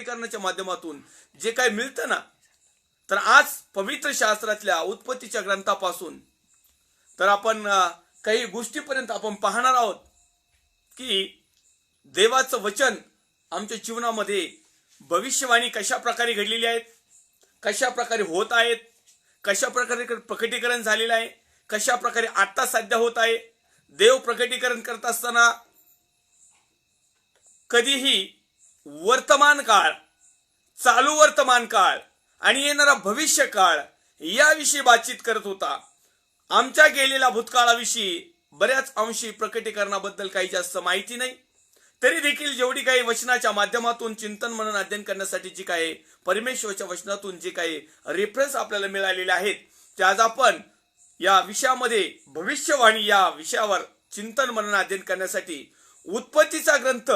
प्रकटीकरणाच्या माध्यमातून जे काही मिळतं ना, तर आज पवित्र शास्त्रातल्या उत्पत्तीच्या ग्रंथापासून तर आपण काही गोष्टीपर्यंत आपण पाहणार आहोत की देवाचं वचन आमच्या जीवनामध्ये भविष्यवाणी कशा प्रकारे घडलेली आहेत, कशा प्रकारे होत आहेत, कशा प्रकारे प्रकटीकरण झालेलं आहे, कशा प्रकारे आता सध्या होत आहे. देव प्रकटीकरण करत असताना कधीही वर्तमान काळ, चालू वर्तमान काळ आणि येणारा भविष्य काळ याविषयी बातचीत करत होता. आमच्या गेलेल्या भूतकाळाविषयी बऱ्याच अंशी प्रकटीकरणाबद्दल काही जास्त माहिती नाही, तरी देखील जेवढी काही वचनाच्या माध्यमातून चिंतन मनन अध्ययन करण्यासाठी जी काही परमेश्वराच्या वचनातून जे काही रेफरन्स आपल्याला मिळालेले आहेत, ते आज आपण या विषयामध्ये भविष्यवाणी या विषयावर चिंतन मनन अध्ययन करण्यासाठी उत्पत्तीचा ग्रंथ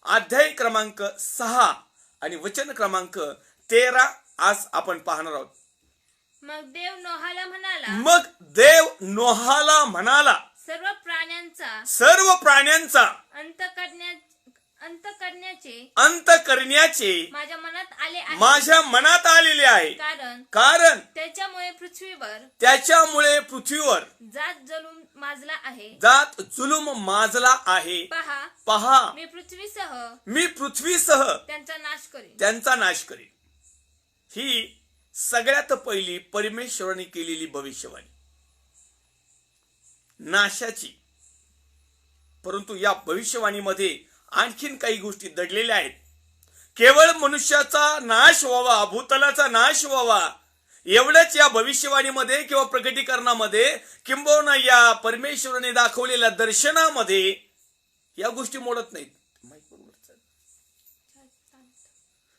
अध्याय क्रमांक 6 आणि वचन क्रमांक 13 आज आपण पाहणार आहोत. मग देव नोहाला म्हणाला, सर्व प्राण्यांचा अंत करण्याचे माझ्या मनात आलेले आहे. कारण त्याच्यामुळे पृथ्वीवर जात जुलूम माजला आहे. पहा, मी पृथ्वीसह त्यांचा नाश करीन. ही सगळ्यात पहिली परमेश्वराने केलेली भविष्यवाणी नाशाची. परंतु या भविष्यवाणीमध्ये आणखीन काही गोष्टी दडलेल्या आहेत. केवळ मनुष्याचा नाश व्हावा, भूतलाचा नाश व्हावा एवढंच या भविष्यवाणीमध्ये किंवा प्रकटीकरणामध्ये किंबहुना या परमेश्वराने दाखवलेल्या दर्शनामध्ये या गोष्टी मोडत नाहीत.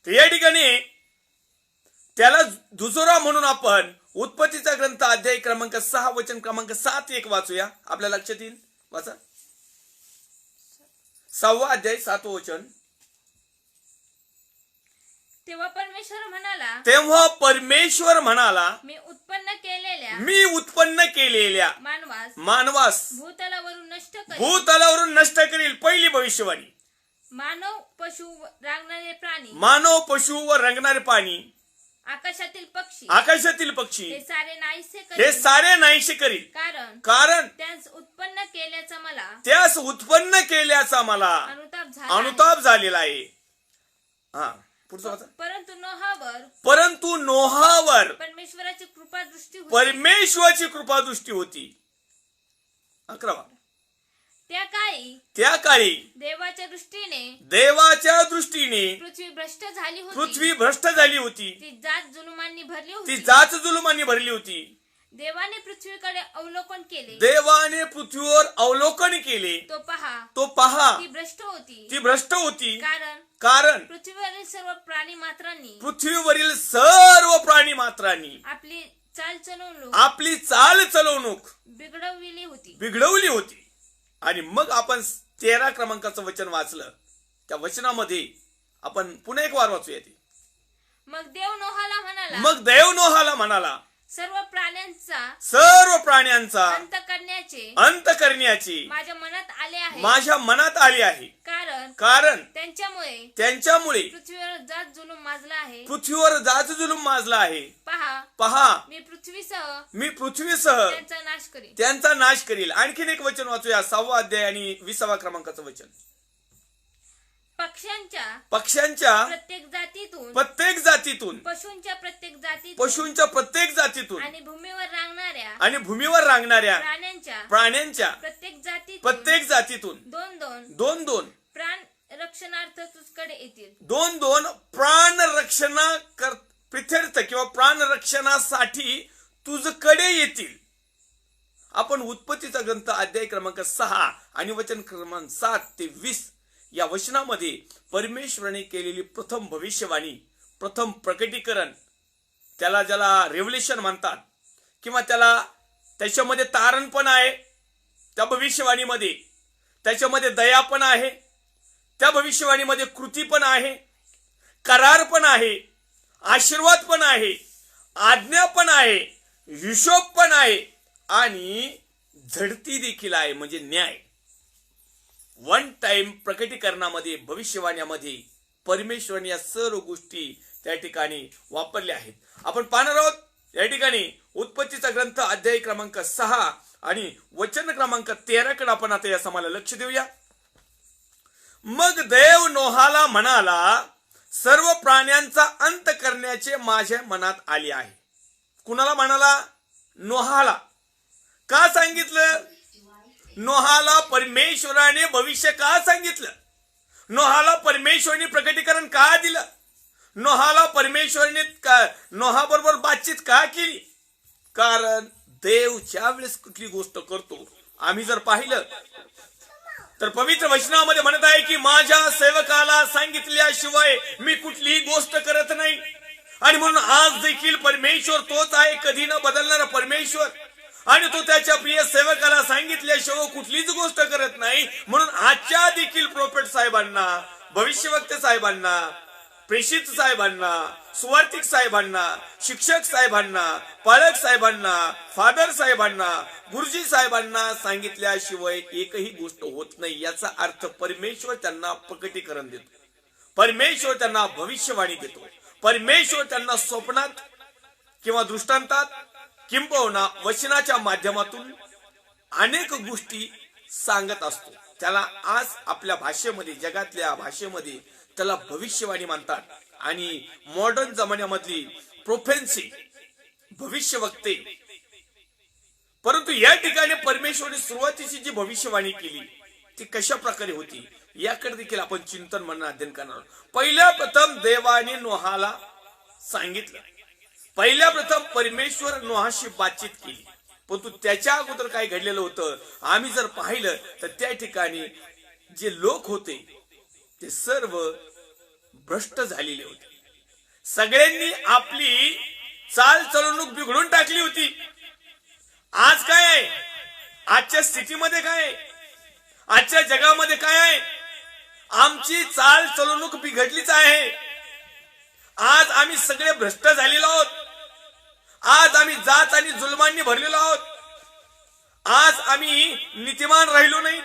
तर या ठिकाणी त्याला दुजोरा म्हणून आपण उत्पत्तीचा ग्रंथ अध्याय क्रमांक 6 वचन क्रमांक 7 एक वाचूया. आपल्या लक्षात येईल. वाचा. 6 अध्याय 7 वचन. तेव्हा परमेश्वर म्हणाला, मी उत्पन्न केलेल्या मानवास भूतलावरून नष्ट करील. पहिली भविष्यवाणी. मानव पशु व रंगणारे पाणी, आकाशातील पक्षी हे सारे नाहीसे करील. कारण त्यास उत्पन्न केल्याचा मला अनुताप झालेला आहे. परंतु नोहावर परमेश्वराची कृपादृष्टी होती. 11. त्या काळी देवाच्या दृष्टीने पृथ्वी भ्रष्ट झाली होती. ती जात जुलुमांनी भरली होती. देवाने पृथ्वीकडे अवलोकन केले. पृथ्वीवर अवलोकन केले. तो पहा ती भ्रष्ट होती. कारण पृथ्वीवरील सर्व प्राणी मात्रांनी आपली चाल चलवणूक बिघडवली होती. आणि मग आपण 13 क्रमांकाचं वचन वाचलं. त्या वचनामध्ये आपण पुन्हा एक वार वाचूया ते. मग देव नोहाला म्हणाला, सर्व प्राण्यांचा अंत करण्याचे माझ्या मनात आले आहे. कारण त्यांच्यामुळे पृथ्वीवर जात जुलूम माजला आहे. पहा, मी पृथ्वीसह त्यांचा नाश करील. आणखीन एक वचन वाचूया. 6 अध्याय आणि 20 क्रमांकाचं वचन. पक्ष्यांच्या प्रत्येक जातीतून पशूंच्या प्रत्येक जातीतून आणि भूमीवर रांगणाऱ्या प्राण्यांच्या प्रत्येक जातीतून दोन प्राण रक्षणार्थ तुझकडे येतील. दोन प्राण रक्षणाप्रित्यर्थ किंवा प्राण रक्षणासाठी तुझकडे येतील. आपण उत्पत्तीचा ग्रंथ अध्याय क्रमांक 6 आणि वचन क्रमांक 7 ते 20 या वचनामध्ये परमेश्वराने केलेली प्रथम भविष्यवाणी, प्रथम प्रकटीकरण, ज्याला रेव्हलेशन म्हणतात, किंवा त्याच्यामध्ये तारण पण आहे त्या भविष्यवाणीमध्ये, त्याच्यामध्ये दया पण आहे त्या भविष्यवाणीमध्ये, कृती पण आहे, करार पण आहे, आशीर्वाद पण आहे, आज्ञा पण आहे, हिशोब पण आहे आणि झडती देखील आहे, म्हणजे न्याय. वन टाइम प्रकटीकरणामध्ये, भविष्यवाण्यामध्ये परमेश्वराने या सर्व गोष्टी त्या ठिकाणी वापरल्या आहेत. आपण पाहणार आहोत या ठिकाणी उत्पत्तीचा ग्रंथ अध्याय क्रमांक 6 आणि वचन क्रमांक 13 कडे आपण आता या समाला लक्ष देऊया. मग देव नोहाला म्हणाला, सर्व प्राण्यांचा अंत करण्याचे माझ्या मनात आले आहे. कुणाला म्हणाला? नोहाला. का सांगितलं? नोहाला परमेश्वराने भविष्य का सांगितलं? नोहाला परमेश्वराने प्रकटीकरण का दिलं? नोहाला परमेश्वराने नोहा बरोबर बातचीत का केली? कारण देव ज्या वेळेस कुठली गोष्ट करतो, आम्ही जर पाहिलं तर पवित्र वचनामध्ये म्हणत आहे की माझ्या सेवकाला सांगितल्याशिवाय मी कुठलीही गोष्ट करत नाही. आणि म्हणून आज देखील परमेश्वर तोच आहे, कधी न बदलणारा परमेश्वर, आणि तो त्याच्या प्रिय सेवकाला सांगितल्याशिवाय कुठलीच गोष्ट करत नाही. म्हणून आजच्या देखील प्रोफेट साहेबांना, भविष्यवक्ते साहेबांना, प्रेषित साहेबांना, सुवार्थिक साहेबांना, शिक्षक साहेबांना, पालक साहेबांना, फादर साहेबांना, गुरुजी साहेबांना सांगितल्याशिवाय एकही गोष्ट होत नाही. याचा अर्थ परमेश्वर त्यांना प्रकटीकरण देतो, परमेश्वर त्यांना भविष्यवाणी देतो, परमेश्वर त्यांना स्वप्नात किंवा दृष्टांतात किंबहुना वचनाच्या माध्यमातून अनेक गोष्टी सांगत असतो. त्याला आज आपल्या भाषेमध्ये, जगातल्या भाषेमध्ये त्याला भविष्यवाणी म्हणतात. आणि मॉडर्न जमान्यामधली प्रोफेन्सी, भविष्यवक्ते. परंतु या ठिकाणी परमेश्वराने सुरुवातीची जी भविष्यवाणी केली ती कशा प्रकारे होती याकडे देखील आपण चिंतन म्हणून अध्ययन करणार आहोत. पहिल्या प्रथम देवाने नोहाला सांगितलं, पहिल्या प्रथम परमेश्वर नोहाशी बातचीत केली. परंतु त्याच्या अगोदर काय घडलेलं होतं आम्ही जर पाहिलं तर त्या ठिकाणी जे लोक होते ते सर्व भ्रष्ट झालेले होते. सगळ्यांनी आपली चाल चलवणूक बिघडून टाकली होती. आज काय आहे? आजच्या स्थितीमध्ये काय आहे? आजच्या जगामध्ये काय आहे? आमची चाल चलवणूक बिघडलीच आहे. आज आम्ही सगळे भ्रष्ट झालेलो आहोत. आज आम्ही जात आणि जुलमांनी भरलेलो आहोत. आज आम्ही नीतिमान राहिलो नाही.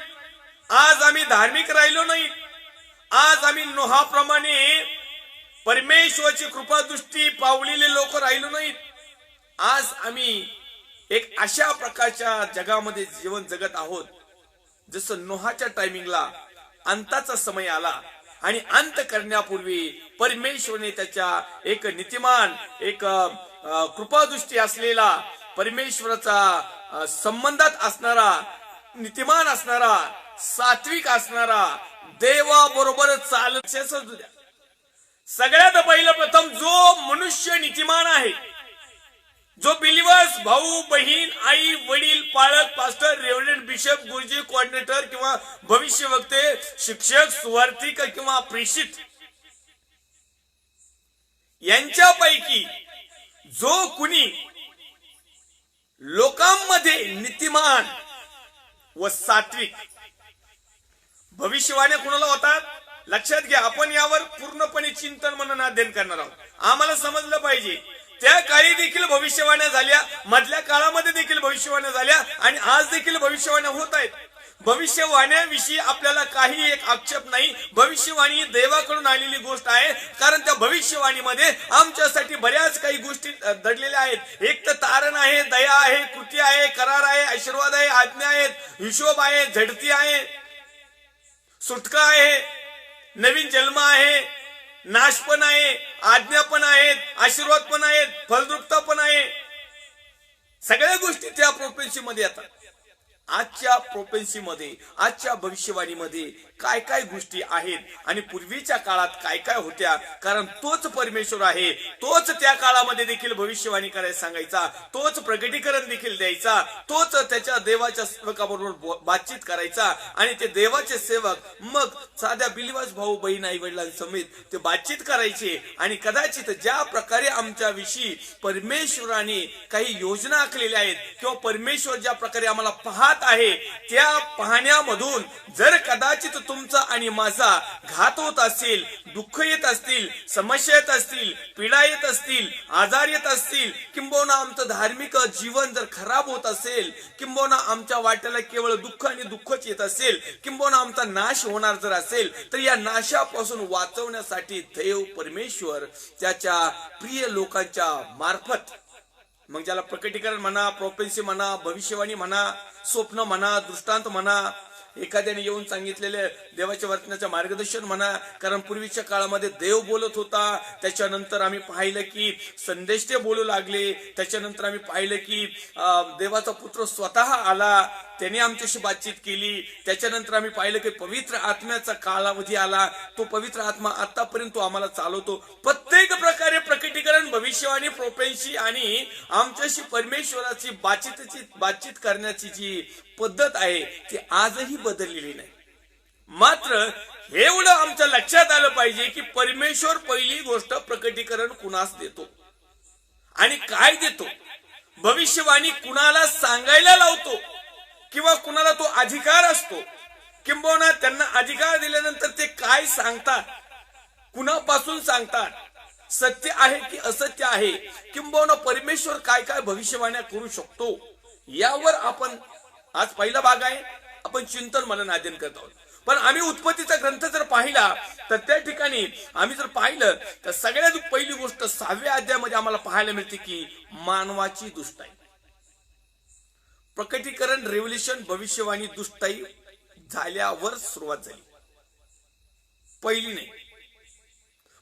आज आम्ही धार्मिक राहिलो नाही. आज आम्ही नोहाप्रमाणे परमेश्वराची कृपादृष्टी पावलेले लोक राहिलो नाहीत. आज आम्ही एक अशा प्रकारच्या जगामध्ये जीवन जगत आहोत जसं नोहाच्या टायमिंगला अंताचा समय आला आणि अंत करण्यापूर्वी परमेश्वराने त्याच्या एक नीतिमान, एक कृपादृष्टी असलेला, परमेश्वराचा संबंधात असणारा, नीतिमान असणारा, सात्विक असणारा, देवाबरोबर चालत. सगळ्यात पहिलं प्रथम जो मनुष्य नीतिमान आहे, जो बिलिव्हर्स, भाऊ बहीण, आई वडील, पालक, पास्टर, रेव्हरंड, बिशप, गुरुजी, कोऑर्डिनेटर किंवा भविष्यवक्ते, शिक्षक, सुवार्थिक किंवा प्रेषित, यांच्यापैकी जो कुणी लोकांमध्ये नीतिमान व सात्विक, भविष्यवाण्या कुणाला होतात लक्षात घ्या. आपण यावर पूर्णपणे चिंतन म्हणून अध्ययन करणार आहोत. आम्हाला समजलं पाहिजे त्या काळी देखील भविष्यवाण्या झाल्या, मधल्या काळामध्ये देखील भविष्यवाण्या झाल्या आणि आज देखील भविष्यवाण्या होत आहेत. भविष्यवाण्याविषयी आपल्याला काही एक आक्षेप नाही. भविष्यवाणी देवाकडून आलेली गोष्ट आहे, कारण त्या भविष्यवाणीमध्ये आमच्यासाठी बऱ्याच काही गोष्टी दडलेल्या आहेत. एक तर तारण आहे, दया आहे, कृती आहे, करार आहे, आशीर्वाद आहे, आज्ञा आहेत, हिशोब आहे, झडती आहे, सुटका आहे, नवीन जन्म आहे, नाश पण आहे, आज्ञा पण आहेत, आशीर्वाद पण आहेत, फलद्रुपता पण आहे. सगळ्या गोष्टी त्या प्रोफेन्सी मध्ये येतात. आजच्या प्रोफेन्सी मध्ये, आजच्या भविष्यवाणीमध्ये काय काय गोष्टी आहेत आणि पूर्वीच्या काळात काय काय होत्या, कारण तोच परमेश्वर आहे. तोच त्या काळामध्ये देखील भविष्यवाणी करायला सांगायचा, तोच प्रकटीकरण देखील द्यायचा, तोच त्याच्या देवाच्या सेवकाबरोबर बातचीत करायचा. आणि ते देवाचे सेवक मग साध्या बिलिव्हर्स, भाऊ बहीण, आई वडिलांसमेत ते बातचीत करायचे. आणि कदाचित ज्या प्रकारे आमच्या विषयी परमेश्वराने काही योजना आखलेल्या आहेत किंवा परमेश्वर ज्या प्रकारे आम्हाला पाहत आहे, त्या पाहण्यामधून जर कदाचित तुमचा आणि माझा घात होत असेल, दुःख येत असतील, समस्या येत असतील, पीडा येत असतील, आजार येत असतील, किंबहुना आमचं धार्मिक जीवन जर खराब होत असेल, किंबहुना आमच्या वाट्याला केवळ दुःख आणि दुःखच येत असेल, किंबहुना आमचा नाश होणार जर असेल, तर या नाशापासून वाचवण्यासाठी देव परमेश्वर त्याच्या प्रिय लोकांच्या मार्फत, मग ज्याला प्रकटीकरण म्हणा, प्रोफेसी म्हणा, भविष्यवाणी म्हणा, स्वप्न म्हणा, दृष्टांत म्हणा, एखाद्याने येऊन सांगितलेले देवाच्या वर्तनाचे मार्गदर्शन म्हणा, कारण पूर्वीच्या काळामध्ये देव बोलत होता. त्याच्यानंतर आम्ही पाहिलं की संदेश ते बोलू लागले. त्याच्यानंतर आम्ही पाहिलं की देवाचा पुत्र स्वतः आला, त्याने आमच्याशी बातचीत केली. त्याच्यानंतर आम्ही पाहिलं की पवित्र आत्म्याचा कालावधी आला. तो पवित्र आत्मा आतापर्यंत तो आम्हाला चालवतो. प्रत्येक प्रकारे प्रकटीकरण, भविष्यवाणी, प्रोफेसी आणि आमच्याशी परमेश्वराची बातचीत करण्याची जी पद्धत आहे ती आजही बदललेली नाही. मात्र हे एवढं आमच्या लक्षात आलं पाहिजे की परमेश्वर पहिली गोष्ट प्रकटीकरण कुणास देतो आणि काय देतो, भविष्यवाणी कुणाला सांगायला लावतो किंवा कुणाला तो अधिकार असतो, किंबहुना त्यांना अधिकार दिल्यानंतर ते काय सांगतात, कुणापासून सांगतात, सत्य आहे की असत्य आहे, किंबहुना परमेश्वर काय काय भविष्यवाण्या करू शकतो, यावर आपण आज पहिला भाग आहे. आपण चिंतन मनन अध्ययन करत आहोत. पण आम्ही उत्पत्तीचा ग्रंथ जर पाहिला तर त्या ठिकाणी आम्ही जर पाहिलं तर सगळ्यात पहिली गोष्ट 6व्या अध्यायामध्ये आम्हाला पाहायला मिळते की मानवाची दुष्टाई. प्रकटीकरण, रेव्होल्यूशन, भविष्यवाणी, दुष्टाई झाल्यावर सुरुवात झाली, पहिली नाही.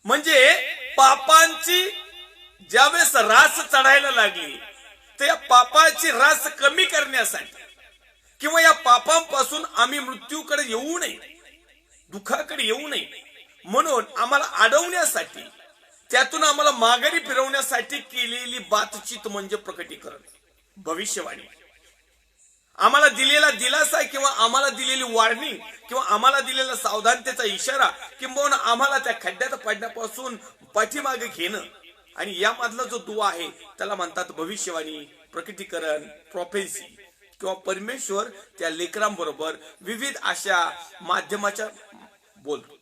म्हणजे पापांची ज्यावेळेस रास चढायला लागली तर या पापाची रास कमी करण्यासाठी किंवा या पापांपासून आम्ही मृत्यूकडे येऊ नये, दुःखाकडे येऊ नये, म्हणून आम्हाला अडवण्यासाठी, त्यातून आम्हाला माघारी फिरवण्यासाठी केलेली बातचीत म्हणजे प्रकटीकरण, भविष्यवाणी. आम्हाला दिलेला दिलासा किंवा आम्हाला दिलेली वॉर्निंग किंवा आम्हाला दिलेला सावधानतेचा इशारा, किंबहुना आम्हाला त्या खड्ड्यात पडण्यापासून पाठीमागे घेणं, आणि यामधला जो दुवा आहे त्याला म्हणतात भविष्यवाणी, प्रकटीकरण, प्रोफेसी, किंवा परमेश्वर त्या लेकरांबरोबर विविध अशा माध्यमाच्या बोलतो.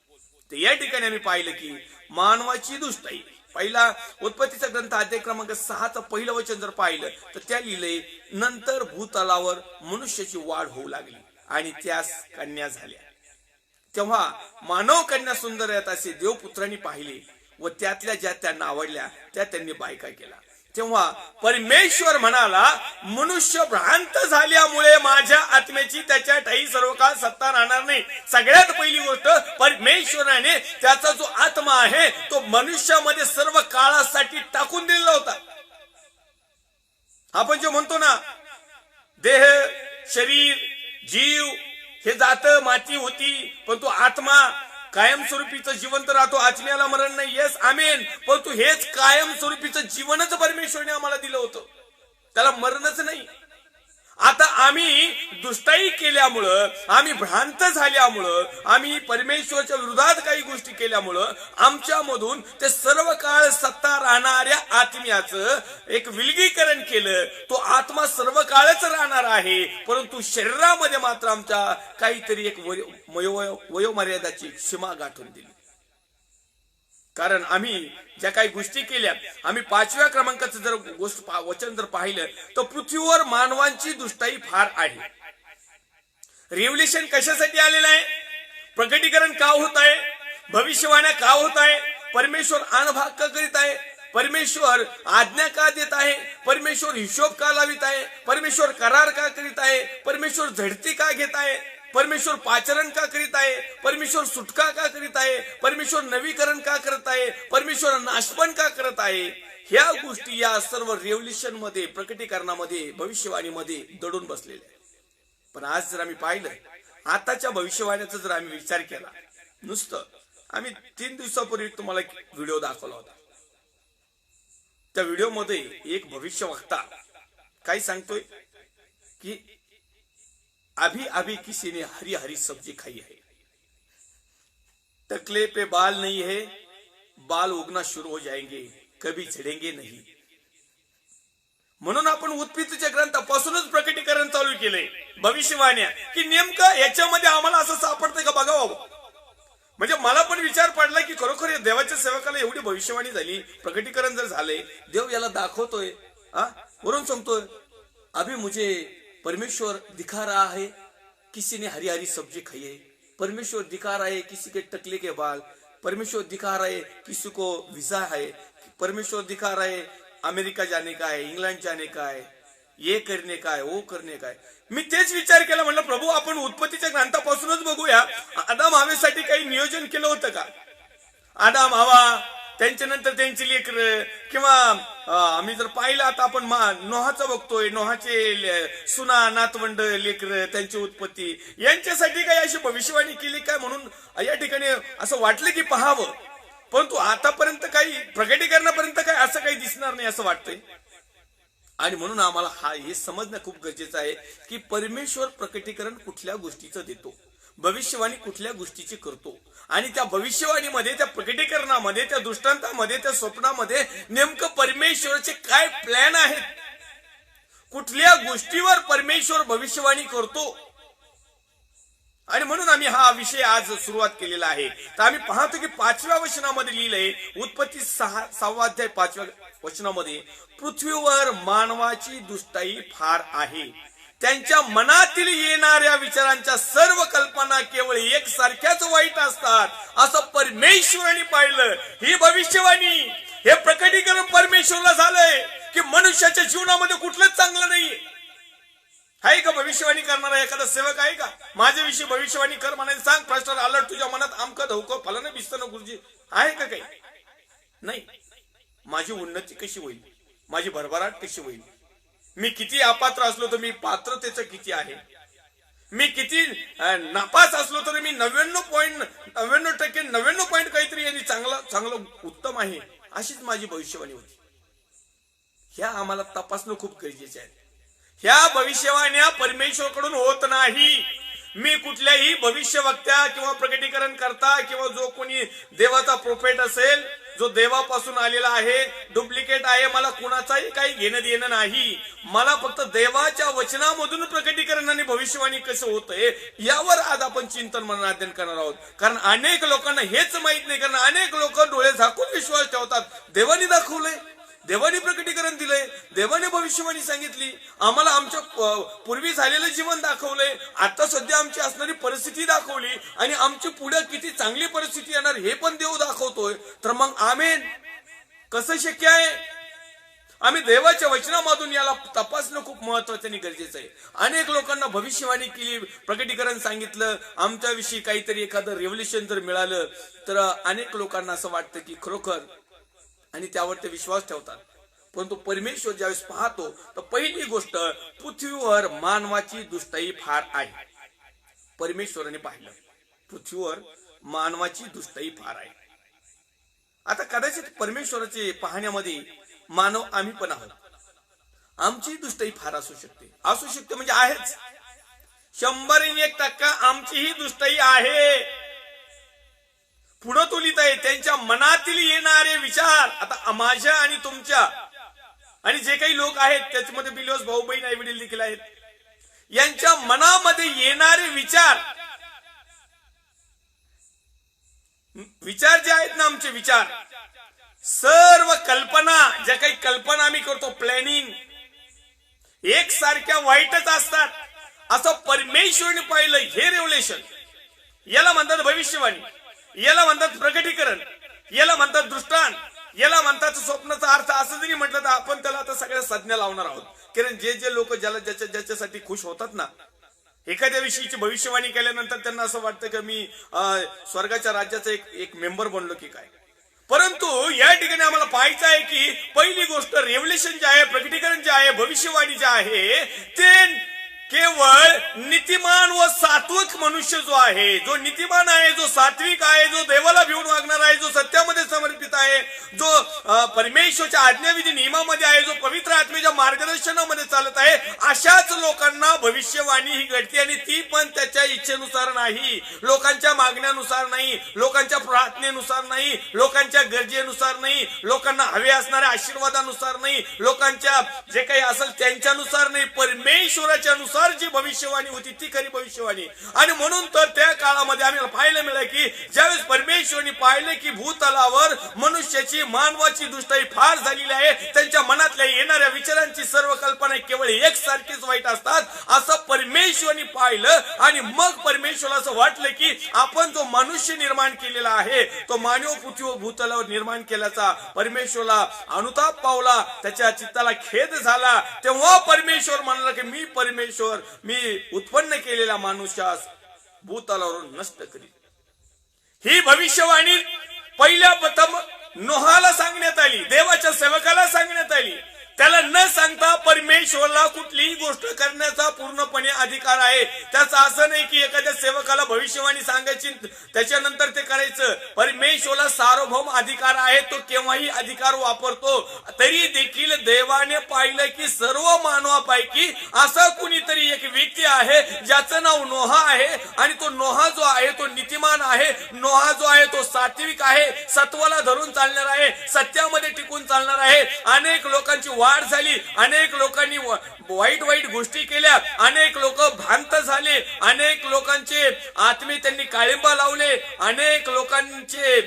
तर या ठिकाणी आम्ही पाहिलं की मानवाची दुष्टाई, पहिला उत्पत्तीचा ग्रंथ अध्याय क्रमांक 6चं पहिलं वचन जर पाहिलं तर त्या लिहिले, नंतर भूतलावर मनुष्याची वाढ होऊ लागली आणि त्यास कन्या झाल्या. तेव्हा मानव कन्या सुंदर आहेत असे देवपुत्रांनी पाहिले व त्यातल्या ज्या त्यांना आवडल्या त्या त्यांनी बायका केला. तेव्हा परमेश्वर म्हणाला, मनुष्य भ्रांत झाल्यामुळे माझ्या आत्म्याची त्याच्या ठाई सर्व काळ सत्ता राहणार नाही. सगळ्यात पहिली गोष्ट, परमेश्वराने त्याचा जो आत्मा आहे तो मनुष्यामध्ये सर्व काळासाठी टाकून दिलेला होता. आपण जो म्हणतो ना, देह, शरीर, जीव हे जात, माती होती, पण तो आत्मा कायमस्वरूपीचं जिवंत राहतो. आत्म्याला मरण नाही. येस, आमेन. परंतु हेच कायमस्वरूपीचं जीवनच परमेश्वरने आम्हाला दिलं होतं, त्याला मरणच नाही. आता आम्ही दुष्टाई केल्यामुळं, आम्ही भ्रांत झाल्यामुळं, आम्ही परमेश्वरच्या विरोधात काही गोष्टी केल्यामुळं आमच्यामधून ते सर्व काळ सत्ता राहणाऱ्या आत्म्याचं एक विलगीकरण केलं. तो आत्मा सर्व काळच राहणार आहे, परंतु शरीरामध्ये मात्र आमच्या काहीतरी एक वयोमर्यादाची सीमा गाठून दिली. कारण आम्ही ज्या काही गोष्टी केल्या, आम्ही 5व्या क्रमांकाचं जर वचन जर पाहिलं तर पृथ्वीवर मानवांची दुष्टाई फार आहे. रेव्होल्यूशन कशासाठी आलेलं आहे? प्रकटीकरण का होत आहे? भविष्यवाण्या का होत आहे? परमेश्वर अनभाग का करीत आहे? परमेश्वर आज्ञा का देत आहे? परमेश्वर हिशोब का लावित आहे? परमेश्वर करार का करीत आहे? परमेश्वर झडती का घेत आहे? परमेश्वर पाचरण का करीत आहे? परमेश्वर सुटका का करीत आहे? परमेश्वर नवीकरण का करत आहे? परमेश्वर नाशपण का करत आहे? ह्या गोष्टी या सर्व रेव्होल्यूशन मध्ये, प्रकटीकरणामध्ये, भविष्यवाणीमध्ये दडून बसलेल्या. पण आज जर आम्ही पाहिलं, आताच्या भविष्यवाण्याचा जर आम्ही विचार केला, नुसतं आम्ही 3 दिवसापूर्वी तुम्हाला एक व्हिडिओ दाखवला होता. त्या व्हिडिओमध्ये एक भविष्य वक्ता काय सांगतोय की अभी अभी किसी ने हरी हरी सब्जी खाई है, टकले पे बाल नहीं है, बाल उगना शुरू हो जाएंगे, कभी झड़ेंगे नहीं. म्हणून आपण उत्पत्तीच्या ग्रंथापासूनच प्रकटीकरण चालू केलंय भविष्यवाण्या, की नेमकं याच्यामध्ये आम्हाला असं सापडतंय का बघावं. म्हणजे मला पण विचार पडला की खरोखर या देवाच्या सेवकाला एवढी भविष्यवाणी झाली, प्रकटीकरण जर झाले, देव याला दाखवतोय, वरून सांगतोय अभी मुझे परमेश्वर दिखा रहा है किसी ने हरी हरी सब्जी खाई है, परमेश्वर दिखा रहा है किसी के टकले के बाल, परमेश्वर दिखा रहा है किसी को वीजा है, परमेश्वर दिखा रहा है अमेरिका जाने का है, इंग्लंड जाने का है, ये करने का है, वो करने का है. मी तेच विचार केला, म्हणलं प्रभू आपण उत्पत्तीच्या ग्रंथापासूनच बघूया, आदाम हवेसाठी काही नियोजन केलं होतं का. आदाम हवा, त्यांच्या नंतर त्यांची लेकर, किंवा आम्ही जर पाहिलं आता आपण नोहाचं बघतोय, नोहाचे सुना नातवंड लेकर, त्यांची उत्पत्ती, यांच्यासाठी काही अशी भविष्यवाणी केली काय म्हणून या ठिकाणी असं वाटलं की पाहावं. परंतु आतापर्यंत काही प्रकटीकरणापर्यंत काही असं काही दिसणार नाही असं वाटतंय. आणि म्हणून आम्हाला हे समजणं खूप गरजेचं आहे की परमेश्वर प्रकटीकरण कुठल्या गोष्टीचं देतो, भविष्यवाणी कुठल्या गोष्टीची करतो, आणि त्या भविष्यवाणीमध्ये, त्या प्रकटीकरणामध्ये, त्या दृष्टांतामध्ये, त्या स्वप्नामध्ये नेमकं परमेश्वराचे काय प्लॅन आहेत, कुठल्या गोष्टीवर परमेश्वर भविष्यवाणी करतो. आणि म्हणून आम्ही हा विषय आज सुरुवात केलेला आहे. तर आम्ही पाहतो की 5व्या वचनामध्ये लिहिलंय, उत्पत्ती 6वा अध्याय 5व्या वचनामध्ये, पृथ्वीवर मानवाची दुष्टाई फार आहे, त्यांच्या मनातील येणाऱ्या विचारांच्या सर्व कल्पना केवळ एकसारख्याच वाईट असतात, असं परमेश्वराने पाहिलं. ही भविष्यवाणी, हे प्रकटीकरण परमेश्वरला झालंय की मनुष्याच्या जीवनामध्ये कुठलंच चांगलं नाहीये. आहे का भविष्यवाणी करणारा एखादा सेवक आहे का, माझ्याविषयी भविष्यवाणी कर म्हणायला सांग, प्रश्न आला तुझ्या मनात आमकं धवकं फलानं बिस्तनं गुरुजी, आहे का काही नाही. माझी उन्नती कशी होईल, माझी भरभराट कशी होईल, मी किती अपात्र असलो तर मी पात्रतेचं किती आहे, मी किती नापास असलो तर मी 99.99 पॉईंट काहीतरी यांनी चांगलं उत्तम आहे, अशीच माझी भविष्यवाणी होती. ह्या आम्हाला तपासणं खूप गरजेचे आहे. ह्या भविष्यवाण्या परमेश्वराकडून होत नाही. मी कुठल्याही भविष्यवक्त्या किंवा प्रकटीकरण करता किंवा जो कोणी देवाचा प्रोफेट असेल, जो देवापासून आलेला आहे, डुप्लिकेट आहे, मला कुणाचाही काही घेणं देणं नाही. मला फक्त देवाच्या वचनामधून प्रकटीकरण आणि भविष्यवाणी कसं होतंय यावर आज आपण चिंतन मनन अध्ययन करणार आहोत. कारण अनेक लोकांना हेच माहित नाही, कारण अनेक लोक डोळे झाकून विश्वास ठेवतात. देवाने दाखवलंय, देवाने प्रकटीकरण दिलंय, देवाने भविष्यवाणी सांगितली, आम्हाला आमच्या पूर्वी झालेलं जीवन दाखवलंय, आता सध्या आमची असणारी परिस्थिती दाखवली, आणि आमची पुढे किती चांगली परिस्थिती येणार हे पण देव दाखवतोय. तर मग आमेन कसं शक्य आहे. आम्ही देवाच्या वचनामधून याला तपासणं खूप महत्वाचं आणि गरजेचं आहे. अनेक लोकांना भविष्यवाणी केली, प्रकटीकरण सांगितलं, आमच्याविषयी काहीतरी एखादं रेव्होल्युशन जर मिळालं तर अनेक लोकांना असं वाटतं की खरोखर, आणि त्यावर ते विश्वास ठेवतात. परंतु परमेश्वर ज्यावेळेस पाहतो तर पहिली गोष्ट, पृथ्वीवर मानवाची दुष्टाई फार आहे. परमेश्वराने पाहिलं पृथ्वीवर मानवाची दुष्टाई फार आहे. आता कदाचित परमेश्वराचे पाहण्यामध्ये मानव आम्ही पण आहोत, आमची दुष्टाई फार असू शकते म्हणजे आहेच. 101% आमचीही दुष्टाई आहे. पुढं तो लिहित आहे, त्यांच्या मनातील येणारे विचार. आता माझ्या आणि तुमच्या आणि जे काही लोक आहेत त्याच्यामध्ये बिलिओस भाऊ बहीण आई वडील देखील आहेत, यांच्या मनामध्ये येणारे विचार जे आहेत ना, आमचे विचार, सर्व कल्पना, ज्या काही कल्पना आम्ही करतो, प्लॅनिंग, एकसारख्या वाईटच असतात असं परमेश्वराने पाहिलं. हे रेव्होल्युशन, याला म्हणतात भविष्यवाणी, याला म्हणतात प्रकटीकरण, याला म्हणतात दृष्टांत, याला म्हणतात स्वप्नाचा अर्थ. असं जरी म्हटलं तर आपण त्याला आता सगळ्या संज्ञा लावणार आहोत. कारण जे लोक ज्याच्यासाठी खुश होतात ना, एखाद्या विषयीची भविष्यवाणी केल्यानंतर त्यांना असं वाटतं की मी स्वर्गाच्या राज्याचा एक मेंबर बनलो की काय. परंतु या ठिकाणी आम्हाला पाहायचं आहे की पहिली गोष्ट, रेव्होल्युशन जे आहे, प्रकटीकरण जे आहे, भविष्यवाणी जे आहे, ते केवळ नीतिमान व सात्विक मनुष्य जो आहे, जो नीतिमान आहे, जो सात्विक आहे, जो देवाला भिवून वागणार आहे, जो सत्यामध्ये समर्पित आहे, जो परमेश्वरच्या आज्ञाविधी नियमामध्ये आहे, जो पवित्र आत्मेच्या मार्गदर्शनामध्ये चालत आहे, अशाच लोकांना भविष्यवाणी ही घडते. आणि ती पण त्याच्या इच्छेनुसार नाही, लोकांच्या मागण्यानुसार नाही, लोकांच्या प्रार्थनेनुसार नाही, लोकांच्या गरजेनुसार नाही, लोकांना हवे असणाऱ्या आशीर्वादानुसार नाही, लोकांच्या जे काही असेल त्यांच्यानुसार नाही, परमेश्वराच्या नुसार जी भविष्यवाणी होती ती खरी भविष्यवाणी. आणि म्हणून तर त्या काळामध्ये आम्हाला पाहायला मिळालं की ज्यावेळेस परमेश्वराने पाहिलं की भूतलावर मनुष्याची मानवाची दुष्टाई फार झालेली आहे, त्यांच्या मनातल्या येणाऱ्या विचारांची सर्व कल्पना केवळ एकसारखीच वाईट असतात, असं परमेश्वराने पाहिलं. आणि मग परमेश्वराला असं वाटलं की आपण जो मनुष्य निर्माण केलेला आहे तो मानव पृथ्वी व भूतलावर निर्माण केल्याचा परमेश्वराला अनुताप पावला, त्याच्या चित्ताला खेद झाला. तेव्हा परमेश्वर म्हणाला की मी परमेश्वर मी उत्पन्न केलेल्या मनुष्यास भूतलावरून नष्ट करीन. ही भविष्यवाणी पहिल्या प्रथम नोहाला सांगण्यात आली, देवाच्या सेवकाला सांगण्यात आली. त्याला न सांगता परमेश्वराला कुठलीही गोष्ट करण्याचा पूर्णपणे अधिकार आहे. त्याचं असं नाही की एखाद्या सेवकाला भविष्यवाणी सांगायची त्याच्यानंतर ते करायचं. परमेश्वराला सार्वभौम अधिकार आहे, तो केव्हाही अधिकार वापरतो. तरी देखील देवाने पाहिलं की सर्व मानवापैकी असा कुणीतरी एक व्यक्ती आहे ज्याचं नाव नोहा आहे. आणि तो नोहा जो आहे तो नीतिमान आहे, नोहा जो आहे तो सात्विक आहे, सत्वाला धरून चालणार आहे, सत्यामध्ये टिकून चालणार आहे. अनेक लोकांची वाढ झाली, अनेक लोकांनी वाईट वाईट गोष्टी केल्या, अनेक लोक भ्रांत झाले, अनेक लोकांचे आत्मे त्यांनी काळिंबा लावले, अनेक लोकांचे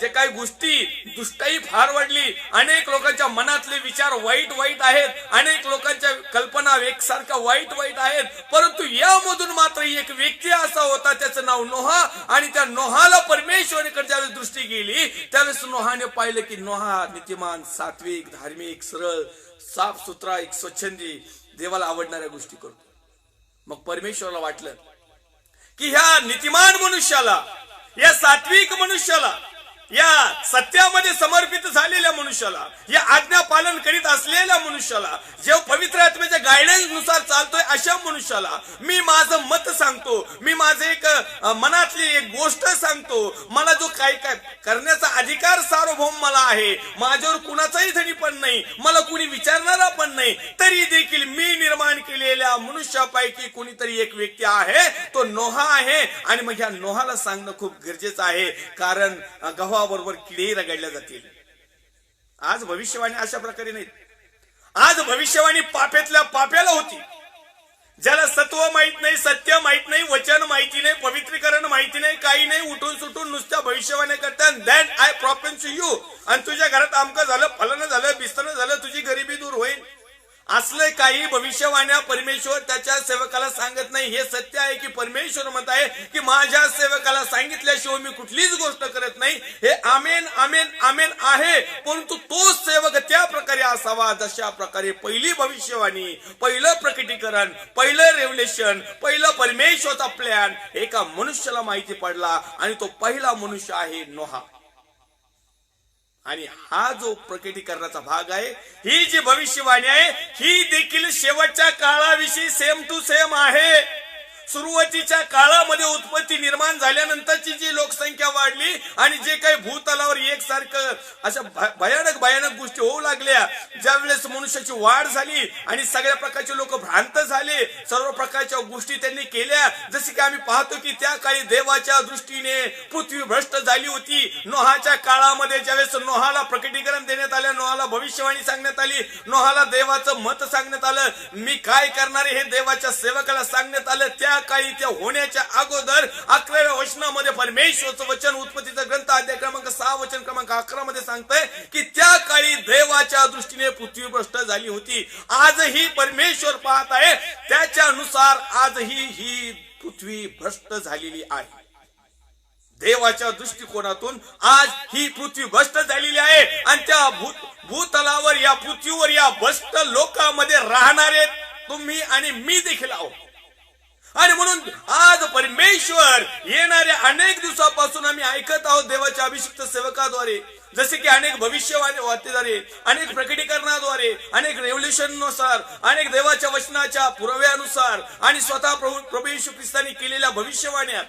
जे काही गोष्टी दुष्टाई फार वाढली, अनेक लोकांच्या मनातले विचार वाईट वाईट आहेत, अनेक लोकांच्या कल्पना एकसारख्या वाईट वाईट आहेत. परंतु यामधून मात्र एक व्यक्ती असा होता, त्याचं नाव नोहा. आणि त्या नोहाला परमेश्वराकडे ज्यावेळेस दृष्टी गेली त्यावेळेस नोहाने पाहिलं की नोहा नीतिमान, सात्विक, धार्मिक, सरळ, साफ सुथरा, एक स्वच्छंदी, देवाला आवडणाऱ्या गोष्टी करतो. मग परमेश्वराला वाटलं की ह्या नीतिमान मनुष्याला, या सात्विक मनुष्याला, या सत्यामध्ये समर्पित झालेल्या मनुष्याला, या आज्ञा पालन करीत असलेल्या मनुष्याला, जे पवित्र आत्म्याच्या गायडन्स नुसार चालतोय अशा मनुष्याला मी माझं मत सांगतो, मी माझे एक मनातली एक गोष्ट सांगतो. मला जो काय काय करण्याचा अधिकार सार्वभौम मला आहे, माझ्यावर कुणाचाही धनी पण नाही, मला कुणी विचारणारा पण नाही. तरी देखील मी निर्माण केलेल्या मनुष्यापैकी कुणीतरी एक व्यक्ती आहे, तो नोहा आहे. आणि मग ह्या नोहाला सांगणं खूप गरजेचं आहे, कारण गव्हाबरोबर किडेही रगडल्या जातील. आज भविष्यवाणी अशा प्रकारे नाही. आज भविष्यवाणी पाप्यातल्या पाप्याला होती, ज्याला सत्व माहित नाही, सत्य माहित नाही, वचन माहिती नाही, पवित्रीकरण माहिती नाही, काही नाही, उठून सुटून नुसत्या भविष्यवाणी करतात. दॅट आय प्रॉफेस यू, आणि तुझ्या घरात आमकं झालं, फलन झालं, बिस्तरण झालं, तुझी गरिबी दूर होईल. असले काही भविष्यवाण्या परमेश्वर त्याच्या सेवकाला सांगत नाही. हे सत्य आहे की परमेश्वर म्हणत आहे की माझ्या सेवकाला सांगितल्याशिवाय मी कुठलीच गोष्ट करत नाही. हे आमेन आमेन आमेन आहे. परंतु तो सेवक त्या प्रकारे असावा जशा प्रकारे पहिली भविष्यवाणी, पहिलं प्रकटीकरण, पहिलं रेव्हलेशन, पहिलं परमेश्वरचा प्लॅन एका मनुष्याला माहिती पडला. आणि तो पहिला मनुष्य आहे नोहा. आणि हा जो प्रकटीकरणाचा भाग आहे, ही जी भविष्यवाणी आहे, ही देखील शेवटच्या काळाविषयी सेम टू सेम आहे. सुरुवातीच्या काळामध्ये उत्पत्ती निर्माण झाल्यानंतरची जी लोकसंख्या वाढली आणि जे काही भूतलावर एकसारखं अशा भयानक भयानक गोष्टी होऊ लागल्या, ज्यावेळेस मनुष्याची वाढ झाली आणि सगळ्या प्रकारचे लोक भ्रांत झाले, सर्व प्रकारच्या गोष्टी त्यांनी केल्या. जसे की आम्ही पाहतो की त्या काळी देवाच्या दृष्टीने पृथ्वी भ्रष्ट झाली होती. नोहाच्या काळामध्ये ज्यावेळेस नोहाला प्रकटीकरण देण्यात आलं, नोहाला भविष्यवाणी सांगण्यात आली, नोहाला देवाचं मत सांगण्यात आलं, मी काय करणार हे देवाच्या सेवकाला सांगण्यात आलं. त्या काळी त्या होण्याच्या अगोदर 11व्या वचनामध्ये परमेश्वरचं वचन, उत्पत्तीचा ग्रंथ अध्याय क्रमांक 6 वचन क्रमांक 11 मध्ये सांगतंय की त्या काळी देवाच्या दृष्टीने पृथ्वी भ्रष्ट झाली होती. आजही परमेश्वर पाहत आहे, त्याच्यानुसार आजही ही पृथ्वी भ्रष्ट झालेली आहे. देवाच्या दृष्टिकोनातून आज ही पृथ्वी भ्रष्ट झालेली आहे. आणि त्या भूतलावर, या पृथ्वीवर, या भ्रष्ट लोकांमध्ये राहणारे तुम्ही आणि मी देखील आहोत. आणि म्हणून आज परमेश्वर येणाऱ्या अनेक दिवसापासून आम्ही ऐकत आहोत देवाच्या अभिषिक्त सेवकाद्वारे, जसे की अनेक भविष्यवाणीद्वारे, अनेक प्रकटीकरणाद्वारे, अनेक रेव्होल्युशननुसार, अनेक देवाच्या वचनाच्या पुराव्यानुसार आणि स्वतः प्रभू येशू ख्रिस्ताने केलेल्या भविष्यवाण्या,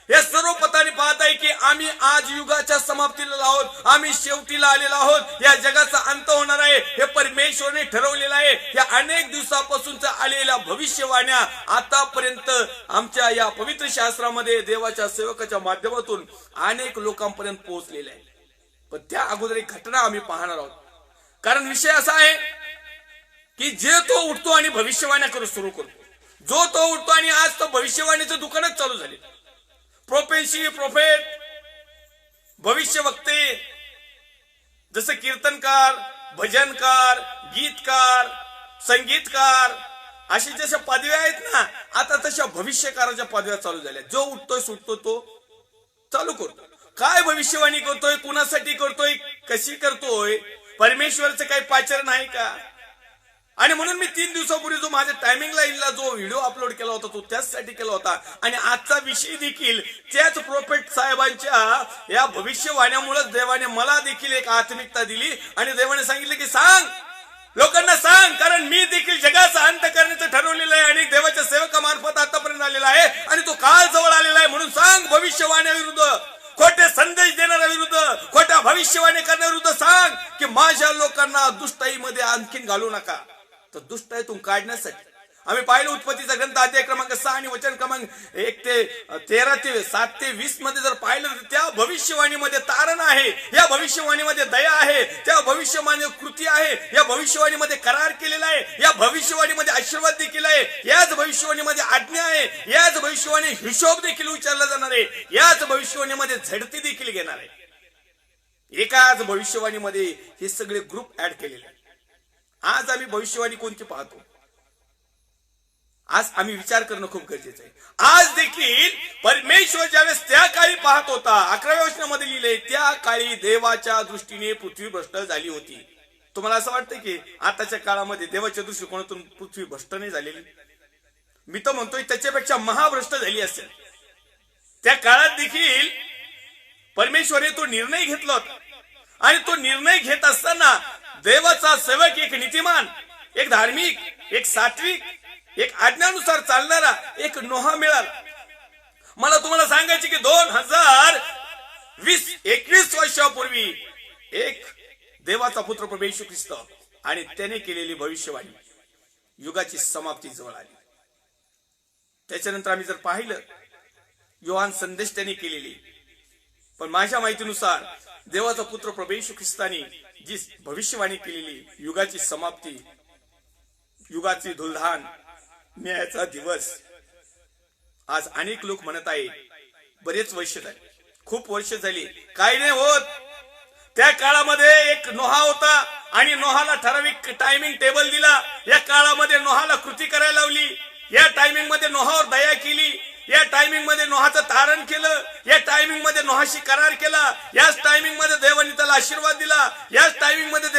या सर्व पताने पाहत आहे की आम्ही आज युगाच्या समाप्तीला आहोत, आम्ही शेवटीला आलेलो आहोत, या जगाचा अंत होणार आहे हे परमेश्वरने ठरवलेलं आहे. या अनेक दिवसापासूनच्या आलेल्या भविष्यवाण्या आतापर्यंत आमच्या या पवित्र शास्त्रामध्ये देवाच्या सेवकाच्या माध्यमातून अनेक लोकांपर्यंत पोहोचलेल्या आहे. पण त्या अगोदर एक घटना आम्ही पाहणार आहोत. कारण विषय असा आहे की जे तो उठतो आणि भविष्यवाण्या करू सुरू करतो, जो तो उठतो आणि आज तो भविष्यवाणीचं दुकानच चालू झाले. प्रोफेसी, प्रोफेट, भविष्य वक्ते, जसे कीर्तनकार, भजनकार, गीतकार, संगीतकार, अशी जशा पदव्या आहेत ना, आता तशा भविष्यकाराच्या पदव्या चालू झाल्या. जो उठतोय सुटतो तो चालू करतो. काय भविष्यवाणी करतोय, कुणासाठी करतोय, कशी करतोय, परमेश्वरचं काही पाचारण आहे का? आणि म्हणून मी 3 दिवसापूर्वी जो माझ्या टायमिंग लाईनला जो व्हिडिओ अपलोड केला होता तो त्याचसाठी केला होता. आणि आजचा विषय देखील त्याच प्रोफेट साहेबांच्या या भविष्यवाण्यामुळे देवाने मला देखील एक आत्मिकता दिली आणि देवाने सांगितले की सांग, लोकांना सांग, कारण मी देखील जगाचा अंत करण्याचं ठरवलेलं आहे आणि देवाच्या सेवकामार्फत आतापर्यंत आलेला आहे आणि तो काळ जवळ आलेला आहे. म्हणून सांग, भविष्यवाण्या विरुद्ध, खोटे संदेश देणाऱ्या विरुद्ध, खोट्या भविष्यवाणी करण्याविरुद्ध सांग की माझ्या लोकांना दुष्टाईमध्ये आणखीन घालू नका. तर दुष्टाईतून काढण्यासाठी आम्ही पाहिलं उत्पत्तीचा ग्रंथ अध्याय क्रमांक 6 आणि वचन क्रमांक 1 ते 13 ते 7 ते 20 मध्ये जर पाहिलं तर त्या भविष्यवाणीमध्ये तारण आहे, या भविष्यवाणीमध्ये दया आहे, त्या भविष्यवाणी कृती आहे, या भविष्यवाणीमध्ये करार केलेला आहे, या भविष्यवाणीमध्ये आशीर्वाद देखील आहे, याच भविष्यवाणीमध्ये आज्ञा आहे, याच भविष्यवाणी हिशोब देखील विचारला जाणार आहे, याच भविष्यवाणीमध्ये झडती देखील घेणार आहे. एकाच भविष्यवाणीमध्ये हे सगळे ग्रुप ऍड केलेले आहे. आज आम्ही भविष्यवाणी कोणती पाहतो, आज आम्ही विचार करणं खूप गरजेचं आहे. आज देखील परमेश्वर ज्यावेळेस त्या काळी पाहत होता, 11व्या वचनामध्ये लिहिले, त्या काळी देवाच्या दृष्टीने पृथ्वी भ्रष्ट झाली होती. तुम्हाला असं वाटतं की आताच्या काळामध्ये देवाच्या दृष्टिकोनातून पृथ्वी भ्रष्ट नाही झालेली? मी तर म्हणतोय त्याच्यापेक्षा महाभ्रष्ट झाली असेल. त्या काळात देखील परमेश्वरने तो निर्णय घेतला होता आणि तो निर्णय घेत असताना देवाचा सेवक, एक नीतिमान, एक धार्मिक, एक सात्विक, एक आज्ञानुसार चालणारा एक नोहा मिळाला. मला तुम्हाला सांगायचे की 2021 वर्षापूर्वी एक देवाचा पुत्र प्रभू येशू ख्रिस्त आणि त्याने केलेली भविष्यवाणी युगाची समाप्ती जवळ आली. त्याच्यानंतर आम्ही जर पाहिलं योहान संदेश त्याने केलेली, पण माझ्या माहितीनुसार देवाचा पुत्र प्रभू येशू ख्रिस्ताने जी भविष्यवाणी केलेली युगाची समाप्ती, युगाची धुलधान, न्यायाचा दिवस, आज अनेक लोक म्हणत आहे बरेच वर्ष झाली, खूप वर्ष झाली, काही नाही होत. त्या काळामध्ये एक नोहा होता आणि नोहाला ठराविक टायमिंग टेबल दिला. या काळामध्ये नोहाला कृती करायला लावली, या टायमिंग मध्ये नोहावर दया केली, या टायमिंग मध्ये नोहाचं तारण केलं, या टायमिंग मध्ये नोहाशी करार केला, याच टायमिंग मध्ये देवाने त्याला आशीर्वाद दिला, याच टायमिंग मध्ये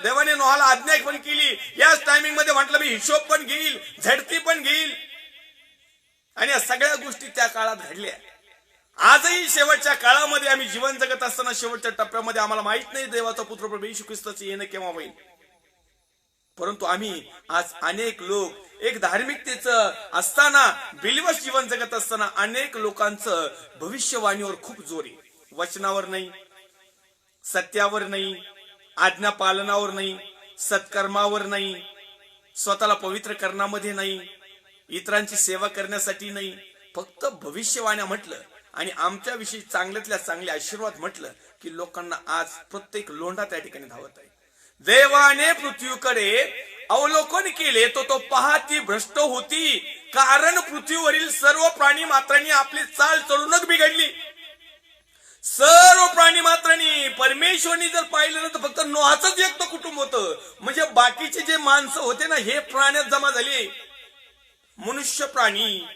देवाने नोहाला आज्ञा पण केली, याच टायमिंग मध्ये म्हटलं मी हिशोब पण घेईल, झडती पण घेईल. आणि या सगळ्या गोष्टी त्या काळात घडल्या. आजही शेवटच्या काळामध्ये आम्ही जीवन जगत असताना शेवटच्या टप्प्यामध्ये आम्हाला माहित नाही देवाचा पुत्र प्रभू येशू ख्रिस्ताचे येणं केव्हा होईल. परंतु आम्ही आज अनेक लोक एक धार्मिकतेचं असताना, बिलिव्हर्स जीवन जगत असताना अनेक लोकांचं भविष्यवाणीवर खूप जोर आहे, वचनावर नाही, सत्यावर नाही, आज्ञा पालनावर नाही, सत्कर्मावर नाही, स्वतःला पवित्र करण्यामध्ये नाही, इतरांची सेवा करण्यासाठी नाही, फक्त भविष्यवाण्या म्हटलं आणि आमच्याविषयी चांगल्यातल्या चांगले आशीर्वाद म्हटलं की लोकांना आज प्रत्येक लोंढा त्या ठिकाणी धावत आहे. देवाने पृथ्वीकडे अवलोकन केले तो पहाती भ्रष्ट होती, कारण पृथ्वीवरील सर्व प्राणी मात्रांनी आपली चाल चढूनच बिघडली. सर्व प्राणी मात्रांनी, परमेश्वरनी जर पाहिलं ना तर फक्त नोहाचंच एक कुटुंब होतं, म्हणजे बाकीचे जे माणसं होते ना हे प्राण्यात जमा झाले. मनुष्य प्राणी,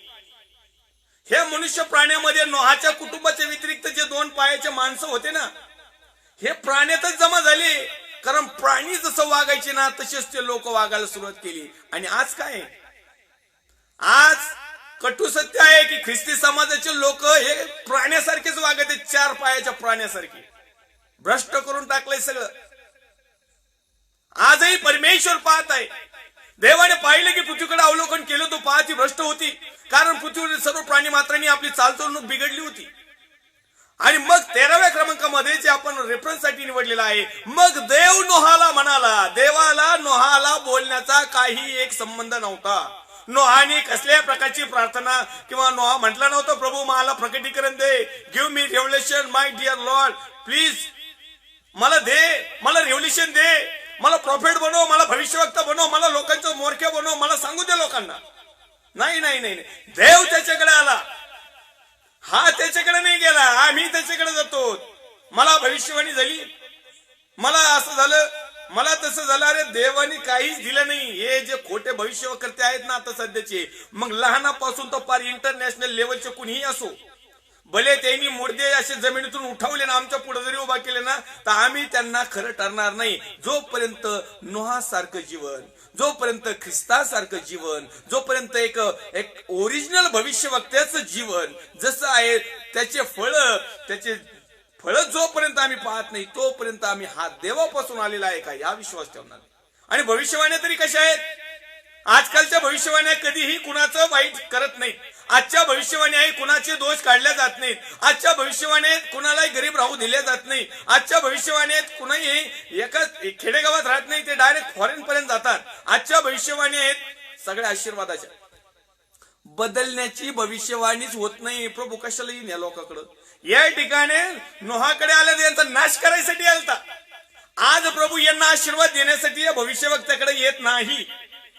हे मनुष्य प्राण्यामध्ये नोहाच्या कुटुंबाच्या व्यतिरिक्त जे 2 पायाचे माणसं होते ना हे प्राण्यातच जमा झाले. कारण प्राणी जसं वागायचे ना तसेच ते लोक वागायला सुरुवात केली. आणि आज काय, आज कटू सत्य आहे की ख्रिस्ती समाजाचे लोक हे प्राण्यासारखेच वागत आहेत, 4 पायाच्या प्राण्यासारखे. भ्रष्ट करून टाकलंय सगळं. आजही परमेश्वर पाहत आहे. देवाने पाहिलं की पृथ्वीकडे अवलोकन केलं, तो पाहती भ्रष्ट होती, कारण पृथ्वीवरील सर्व प्राणी मात्रांनी आपली चालचलणूक बिघडली होती. आणि मग 13व्या क्रमांकामध्ये जे आपण रेफरन्ससाठी निवडलेलं आहे, मग देव नोहाला म्हणाला. देवाला नोहाला बोलण्याचा काही एक संबंध नव्हता. नोहाने कसल्या प्रकारची प्रार्थना किंवा नोहा म्हटला नव्हतं, प्रभू मला प्रकटीकरण दे, give me revelation my dear Lord, please मला दे, मला रेव्हलेशन दे, मला प्रॉफिट बनव, मला भविष्यवक्ता बनव, मला लोकांचं मोरक्या बनव, मला सांगू दे लोकांना. नाही नाही नाही, देव त्याच्याकडे आला. हा त्याच्याकडे नाही गेला, आम्ही त्याच्याकडे जातो. मला भविष्यवाणी झाली, मला असं झालं, मला तसं झालं. अरे देवाने काहीच दिलं नाही. हे जे खोटे भविष्यवक्ते आहेत ना आता सध्याचे, मग लहानापासून तर पार इंटरनॅशनल लेवलचे कुणीही असो, भले त्यांनी मुर्दे असे जमिनीतून उठवले ना, आमच्या पुढे जरी उभा केले ना, तर आम्ही त्यांना खरं ठरणार नाही. जोपर्यंत नोहासारखं जीवन, जोपर्यंत ख्रिस्तासारखं जीवन, जोपर्यंत एक ओरिजिनल भविष्यवक्त्याचं जीवन जसं आहे, त्याचे फळ जोपर्यंत आम्ही पाहत नाही, तोपर्यंत आम्ही हा देवापासून आलेला आहे का या विश्वास ठेवणार. आणि भविष्यवाण्या तरी कशा आहेत? आजकालच्या भविष्यवाण्या कधीही कुणाचं वाईट करत नाहीत. आजच्या भविष्यवाणी आहे कुणाचे दोष काढल्या जात नाहीत. आजच्या भविष्यवाणी कुणालाही गरीब राहू दिले जात नाही. आजच्या भविष्यवाणी कुणाही एकाच खेडेगावात राहत नाही, ते डायरेक्ट फॉरेन पर्यंत जातात. आजच्या भविष्यवाणी आहेत सगळ्या आशीर्वादाच्या. बदलण्याची भविष्यवाणीच होत नाही. प्रभू कशाला येईन या लोकांकडं? या ठिकाणी नोहाकडे आले, यांचा नाश करायसाठी आलता. आज प्रभू यांना आशीर्वाद देण्यासाठी या भविष्यवक्त्याकडे येत नाही.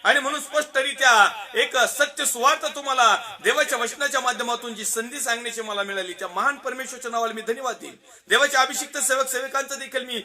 आणि म्हणून स्पष्टरित्या एक सत्य सुवार्ता तुम्हाला देवाच्या वचनाच्या माध्यमातून जी संधी सांगण्याची मला मिळाली, त्या महान परमेश्वरच्या नावाला मी धन्यवाद देईन. देवाच्या अभिषिक्त सेवकांचं देखील मी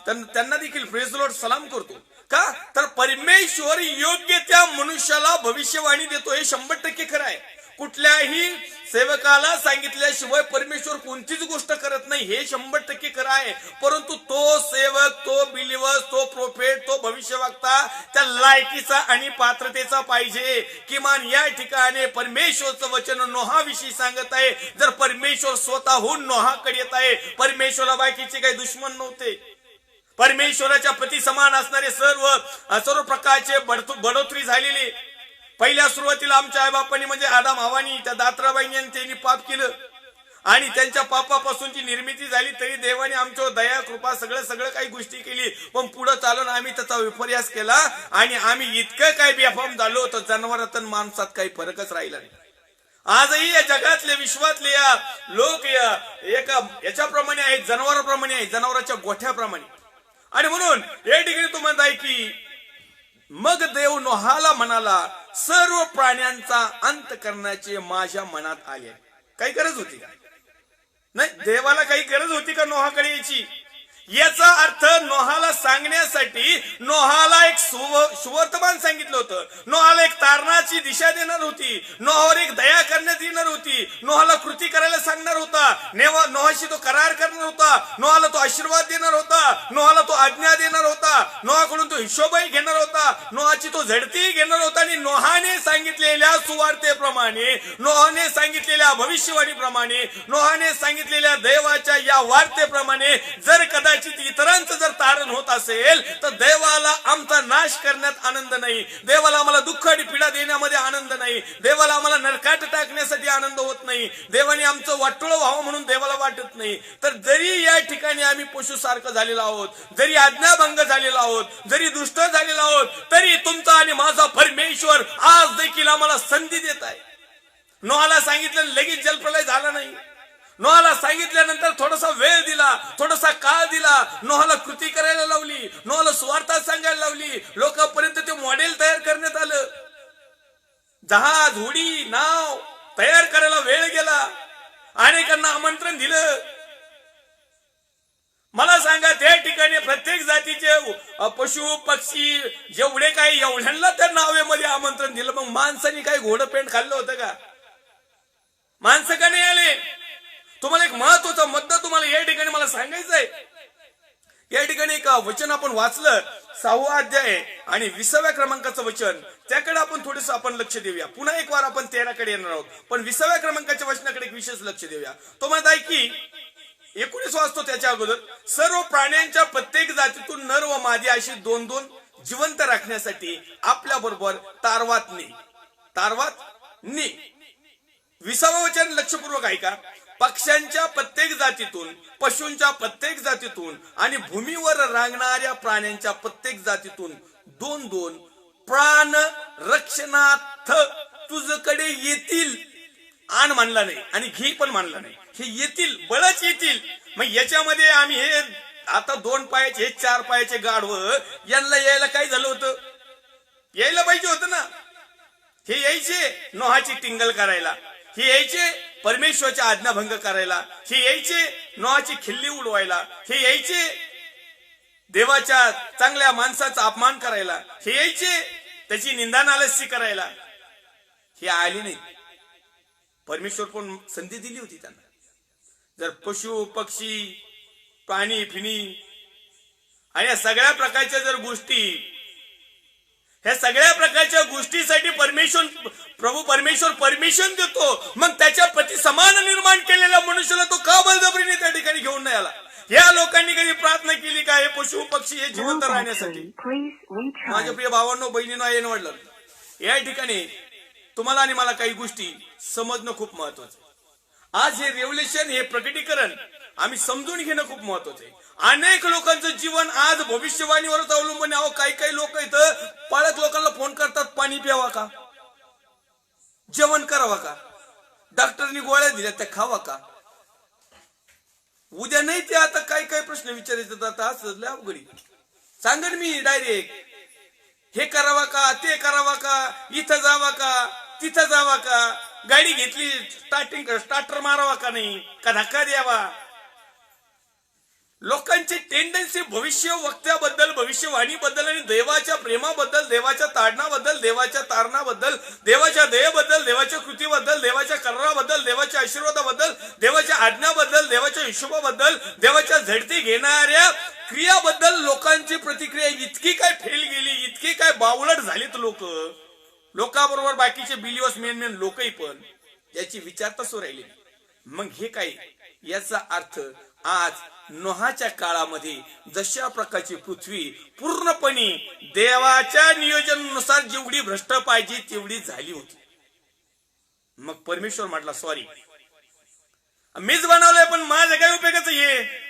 त्यांना देखील प्रेज द लॉर्ड सलाम करतो. का तर परमेश्वर योग्य त्या मनुष्याला भविष्यवाणी देतो, हे 100% खरं आहे. कुठल्याही सेवकाला सांगितल्याशिवाय परमेश्वर कोणतीच गोष्ट करत नाही, हे 100% खरं आहे. परंतु तो सेवक, तो बिलीवर, तो प्रोफेट, तो भविष्यवक्ता त्या लायकीचा आणि पात्रतेचा पाहिजे. किमान या ठिकाणी परमेश्वरचं वचन नोहाविषयी सांगत आहे. जर परमेश्वर स्वतःहून नोहाकडे येत आहे, परमेश्वरा बाकीचे काही दुश्मन नव्हते. परमेश्वराच्या प्रति समान असणारे सर्व प्रकारचे बढोतरी झालेली. पहिल्या सुरुवातीला आमच्या आईबापांनी म्हणजे आदाम हवानी, त्या दात्राबाईंनी त्यांनी पाप केलं आणि त्यांच्या पापापासून जी निर्मिती झाली, तरी देवाने आमच्यावर दया कृपा सगळं काही गोष्टी केली. पण पुढे चालून आम्ही त्याचा विपर्यास केला आणि आम्ही इतकं काय बेफाम झालो तर जनावरात आणि माणसात काही फरकच राहिला नाही. आजही या जगातले विश्वातले या लोक याच्याप्रमाणे आहेत, जनावराप्रमाणे आहेत, जनावराच्या गोठ्याप्रमाणे. आणि म्हणून या ठिकाणी तो म्हणत आहे की मग देव नोहाला म्हणाला, सर्व प्राण्यांचा अंत करण्याचे माझ्या मनात आले. काही गरज होती का? नाही. देवाला काही गरज होती का नोहाकडे यायची? याचा अर्थ नोहाला सांगण्यासाठी नोहाला एक सुवर्तमान सांगितलं होतं. नोहाला एक तारणाची दिशा देणार होती. नोहावर एक दया करण्यात येणार होती. नोहाला कृती करायला सांगणार होता. नोहाशी तो करार करणार होता. नोहाला तो आशीर्वाद देणार होता. नोहाला तो आज्ञा देणार होता. नोहाकडून तो हिशोबही घेणार होता. नोहाची तो झडती घेणार होता. आणि नोहाने सांगितलेल्या सुवार्तेप्रमाणे, नोहाने सांगितलेल्या भविष्यवाणीप्रमाणे, नोहाने सांगितलेल्या देवाच्या या वार्तेप्रमाणे जर कदाचित इतरांचं जर तारण होत असेल, तर देवाला आमचा नाश करण्यात आनंद नाही. देवाला आम्हाला दुःख आणि पीडा देण्यामध्ये आनंद नाही. देवाला आम्हाला नरकात टाकण्यासाठी आनंद होत नाही. देवाने आमचं वाटोळं व्हावं म्हणून देवाला वाटत नाही. तर जरी या ठिकाणी आम्ही पशुसारखं झालेलो आहोत, जरी आज्ञाभंग झालेलो आहोत, जरी दुष्ट झालेलो आहोत, तरी तुमचा आणि माझा परमेश्वर आज देखील आम्हाला संधी देत आहे. नोहाला सांगितलं लगेच जलप्रलय झाला नाही. नोहाला सांगितल्यानंतर थोडासा वेळ दिला, थोडासा काळ दिला. नोहाला कृती करायला लावली. नोहाला सुवार्ता सांगायला लावली. लोकांपर्यंत ते मॉडेल तयार करण्यात आलं. जहाज, होडी, नाव तयार करायला वेळ गेला. अनेकांना आमंत्रण दिलं. मला सांगा, त्या ठिकाणी प्रत्येक जातीचे पशु पक्षी जेवढे काही एवढ्यांना त्या नावेमध्ये आमंत्रण दिलं. मग माणसाने काही घोडं पेंट खाल्लं होतं का? माणसं का नाही आले? तुम्हाला एक महत्वाचा मुद्दा तुम्हाला या ठिकाणी मला सांगायचं आहे. या ठिकाणी एक वचन आपण वाचलं, 6वा अध्याय आणि 20व्या क्रमांकाचं वचन, त्याकडे आपण थोडंसं आपण लक्ष देऊया. पुन्हा एक वार आपण 13 कडे येणार आहोत, पण 20व्या क्रमांकाच्या वचनाकडे एक विशेष लक्ष देऊया. तो म्हणत आहे की 19 वाचतो त्याच्या अगोदर. सर्व प्राण्यांच्या प्रत्येक जातीतून नर व मादी अशी 2-2 जिवंत राखण्यासाठी आपल्या बरोबर तारवात ने. 20वे वचन लक्षपूर्वक ऐका. पक्ष्यांच्या प्रत्येक जातीतून, पशूंच्या प्रत्येक जातीतून आणि भूमीवर रांगणाऱ्या प्राण्यांच्या प्रत्येक जातीतून 2-2 प्राण रक्षणार्थ तुझकडे येतील. आण मानला नाही आणि घे पण मानला नाही. हे येतील, बळच येतील. मग याच्यामध्ये आम्ही हे आता 2 पायाचे, हे 4 पायाचे गाढवं, यांना यायला काय झालं होतं? यायला पाहिजे होतं ना. हे यायचे नोहाची टिंगल करायला, हे यायचे परमेश्वराच्या आज्ञाभंग करायला, हे यायचे नोहाची खिल्ली उडवायला, हे यायचे देवाच्या चांगल्या माणसाचा अपमान करायला, हे यायचे त्याची निंदा नालस्ती करायला. हे आले नाही. परमेश्वर पण संधी दिली होती त्यांना. जर पशु पक्षी प्राणी फिनी आणि या सगळ्या प्रकारच्या जर गोष्टी, ह्या सगळ्या प्रकारच्या गोष्टीसाठी प्रभू परमेश्वर परमिशन देतो, मग त्याच्या प्रति समान निर्माण केलेल्या मनुष्याला तो का बळजबरीने त्या ठिकाणी घेऊन नाही आला? या लोकांनी कधी प्रार्थना केली का हे पशु पक्षी हे जिवंत राहण्यासाठी? माझ्या प्रिय भावांनो, बहिणींनो, आईनो, वडिलांनो, या ठिकाणी तुम्हाला आणि मला काही गोष्टी समजणं खूप महत्वाचं आहे. आज हे रेव्हलेशन, हे प्रकटीकरण आम्ही समजून घेणं खूप महत्वाचं आहे. अनेक लोकांचं जीवन आज भविष्यवाणीवरच अवलंबून आहे. काही लोक इथं पाळक लोकांना फोन करतात, पाणी प्यावा का, जेवण करावा का, डॉक्टरनी गोळ्या दिल्या त्या खावा का. उद्या नाही ते आता काय प्रश्न विचारायचे. आता असं लय अवघड सांगेन मी डायरेक्ट, हे करावा का, ते करावा का, इथं जावा का, तिथं जावा का, गाडी घेतली स्टार्टर मारावा का नाही, का धक्का द्यावा. लोकांची टेंडन्सी भविष्य वक्त्याबद्दल, भविष्यवाणीबद्दल आणि देवाच्या प्रेमाबद्दल, देवाच्या ताडणाबद्दल, देवाच्या तारणाबद्दल, देवाच्या दयेबद्दल, देवाच्या कृतीबद्दल, देवाच्या कराराबद्दल, देवाच्या आशीर्वादाबद्दल, देवाच्या आज्ञाबद्दल, देवाच्या हिशोबाबद्दल, देवाच्या झडती घेणाऱ्या क्रियाबद्दल लोकांची प्रतिक्रिया इतकी काय फेल गेली, इतकी काय बावळट झालीत लोकांबरोबर बाकीचे बिलिव्हर्स मेन लोकही पण याची विचारता सो राहिली. मग हे काय? याचा अर्थ आज नोहाच्या काळामध्ये जशा प्रकारची पृथ्वी पूर्णपणे देवाच्या नियोजनानुसार जेवढी भ्रष्ट पाहिजे तेवढी झाली होती. मग परमेश्वर म्हटला, सॉरी, मीच बनवलंय पण माझ्या काय उपयोगाचं हे?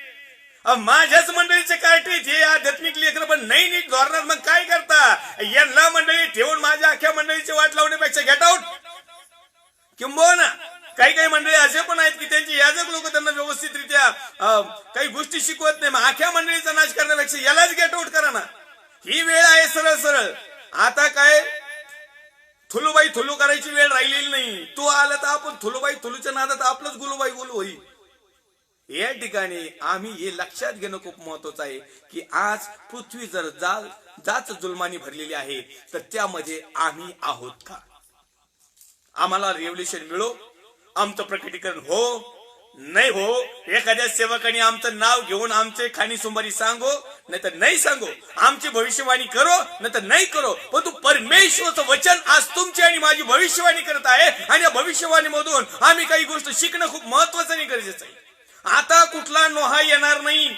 माझ्याच मंडळीचे कार्ट हे आध्यात्मिक लेकर पण नाही नीट धोरणात. मग काय करता? यांना मंडळी ठेवून माझ्या अख्ख्या मंडळीची वाट लावण्यापेक्षा गेट आउट. किंबहुना काही मंडळी असे पण आहेत की त्यांची याजक लोक त्यांना व्यवस्थितरित्या काही गोष्टी शिकवत नाही. मग अख्ख्या मंडळीचा नाश करण्यापेक्षा यालाच गेट आउट करा ना. ही वेळ आहे सरळ. आता काय थुलूबाई थुलू करायची वेळ राहिलेली नाही. तू आला तर आपण थुलूबाई थुलूच्या नादात आपलंच गुलूबाई गुलू होईल. या ठिकाणी आम्ही हे लक्षात घेणं खूप महत्वाचं आहे की आज पृथ्वी जर जाच जुलमानी भरलेली आहे तर त्यामध्ये आम्ही आहोत का? आम्हाला रेव्होल्यूशन मिळो, आमचं प्रकटीकरण हो नाही हो, एखाद्या सेवकाने आमचं नाव घेऊन आमचे खाणी सुंबारी सांगो नाही तर नाही सांगो, आमची भविष्यवाणी करो नाही तर नाही करो, पण तू परमेश्वरचं वचन आज तुमची आणि माझी भविष्यवाणी करत आहे आणि या भविष्यवाणी मधून आम्ही काही गोष्ट शिकणं खूप महत्वाचं आणि गरजेचं आहे. आता कुठला नोहा येणार नाही.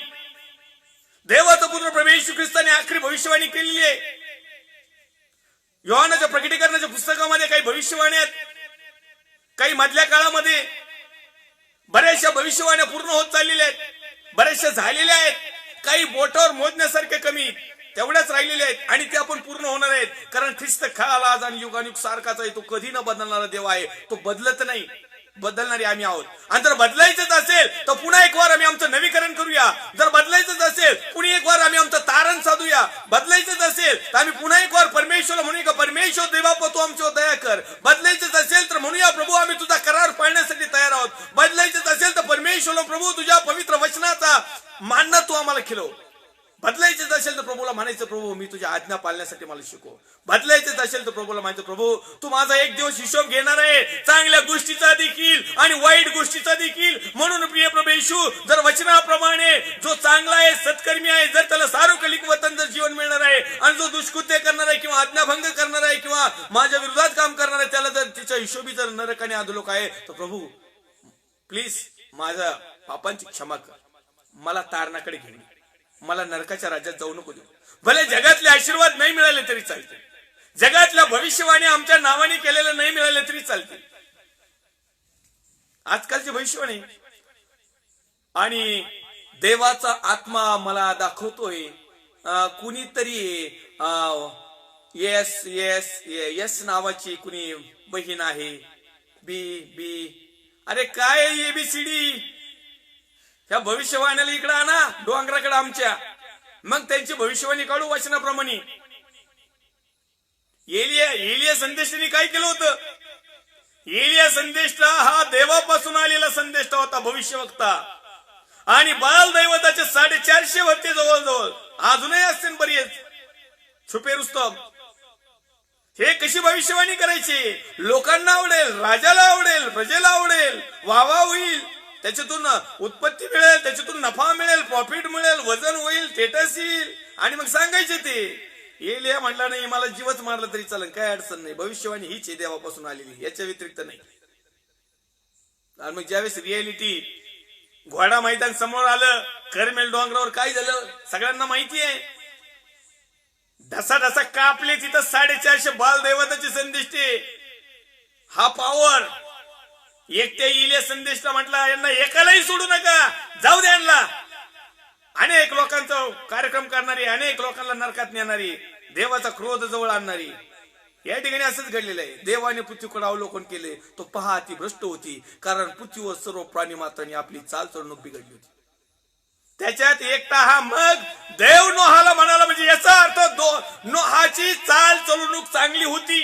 देवाचा पुत्र प्रभू येशू ख्रिस्ताने आखरी भविष्यवाणी केलेली आहे. योहानाच्या प्रकटीकरणाच्या पुस्तकामध्ये काही भविष्यवाण्या आहेत, काही मधल्या काळामध्ये बऱ्याचशा भविष्यवाण्या पूर्ण होत चाललेल्या आहेत, बऱ्याचशा झालेल्या आहेत, काही बोटावर मोजण्यासारखे कमी तेवढ्याच राहिलेल्या आहेत आणि त्या पण पूर्ण होणार आहेत. कारण ख्रिस्त काल आज आणि युगानुयुग सारखाच आहे. तो कधी न बदलणारा देव आहे. तो बदलत नाही. बदलणारे आम्ही आहोत. आणि जर बदलायचंच असेल तर पुन्हा एक वार आम्ही आमचं नवीकरण करूया. जर बदलायचंच असेल पुन्हा एक वार आम्ही आमचं तारण साधूया. बदलायचंच असेल तर आम्ही पुन्हा एक वार परमेश्वरला म्हणूया का परमेश्वर देवाप तू आमच्यावर दया कर. बदलायचंच असेल तर म्हणूया प्रभू आम्ही तुझा करार पाळण्यासाठी तयार आहोत. बदलायचंच असेल तर परमेश्वरला प्रभू तुझ्या पवित्र वचनाचा मानना तू आम्हाला खिलव. बदलायचंच असेल तर प्रभूला म्हणायचं प्रभू मी तुझ्या आज्ञा पाळण्यासाठी मला शिकव. बदलायचंच असेल तर प्रभूला म्हणायचं प्रभू तू माझा एक दिवस हिशोब घेणार आहे, चांगल्या गोष्टीचा देखील आणि वाईट गोष्टीचा देखील. म्हणून प्रिय प्रभू येशू जर वचनाप्रमाणे जो चांगला आहे सत्कर्मी आहे, जर त्याला सार्वकालिक वतन जर जीवन मिळणार आहे आणि जो दुष्कृत्य करणार आहे किंवा आज्ञाभंग करणार आहे किंवा माझ्या विरोधात काम करणार आहे त्याला जर तिच्या हिशोबी जर नरक आणि अधोलोक आहे तर प्रभू प्लीज माझ्या पापांची क्षमा कर, मला तारणाकडे घेऊन ये. मला नरकाच्या राज्यात जाऊ नको देऊ. भले जगातले आशीर्वाद नाही मिळाले तरी चालते, जगातल्या भविष्यवाणी आमच्या नावाने केलेलं नाही मिळाले तरी चालते. आजकालची भविष्यवाणी आणि देवाचा आत्मा मला दाखवतोय कुणीतरी येस येस येस नावाची कुणी बहीण आहे. बी बी अरे काय एबीसीडी, ह्या भविष्यवाण्याला इकडे आणा डोंगराकडे आमच्या, मग त्यांची भविष्यवाणी काढू वचनाप्रमाणे. एलिया संदेशाने काय केलं होतं? एलिया संदेष्टा हा देवापासून आलेला संदेष्टा होता, भविष्यवक्ता. आणि बाल दैवताचे 450 होते जवळजवळ, अजूनही असतील बरेच छुपे रुस्तम. हे कशी भविष्यवाणी करायची? लोकांना आवडेल, राजाला आवडेल, प्रजेला आवडेल, वावा होईल, त्याच्यातून उत्पत्ती मिळेल, त्याच्यातून नफा मिळेल, प्रॉफिट मिळेल, वजन होईल, स्टेटस येईल, आणि मग सांगायचे ते. एलिया म्हटला नाही मला जीवच मारला तरी चालेल, काय अडचण नाही, भविष्यवाणी हीच आहे देवापासून आलेली, याच्या व्यतिरिक्त नाही. आणि मग ज्यावेळेस रियालिटी घोडा मैदान समोर आलं, करमेल डोंगरावर काय झालं सगळ्यांना माहिती आहे. ढसा ढसा कापले तिथं 450 बाल दैवताचे संदेष्टे. हा पॉवर एकट्या इले संदेशला म्हटला यांना एकालाही सोडू नका, जाऊ द्या यांना. अनेक लोकांचा कार्यक्रम करणारी, अनेक लोकांना नरकात नेणारी, देवाचा क्रोध जवळ आणणारी. या ठिकाणी असंच घडलेलं आहे. देवाने पृथ्वीकडे अवलोकन केले, तो पहा ती भ्रष्ट होती, कारण पृथ्वीवर सर्व प्राणी मात्रांनी आपली चाल चढणूक बिघडली होती. त्याच्यात एकटा हा. मग देव नोहाला म्हणाला, म्हणजे याचा अर्थ नोहाची चाल चढणूक चांगली होती,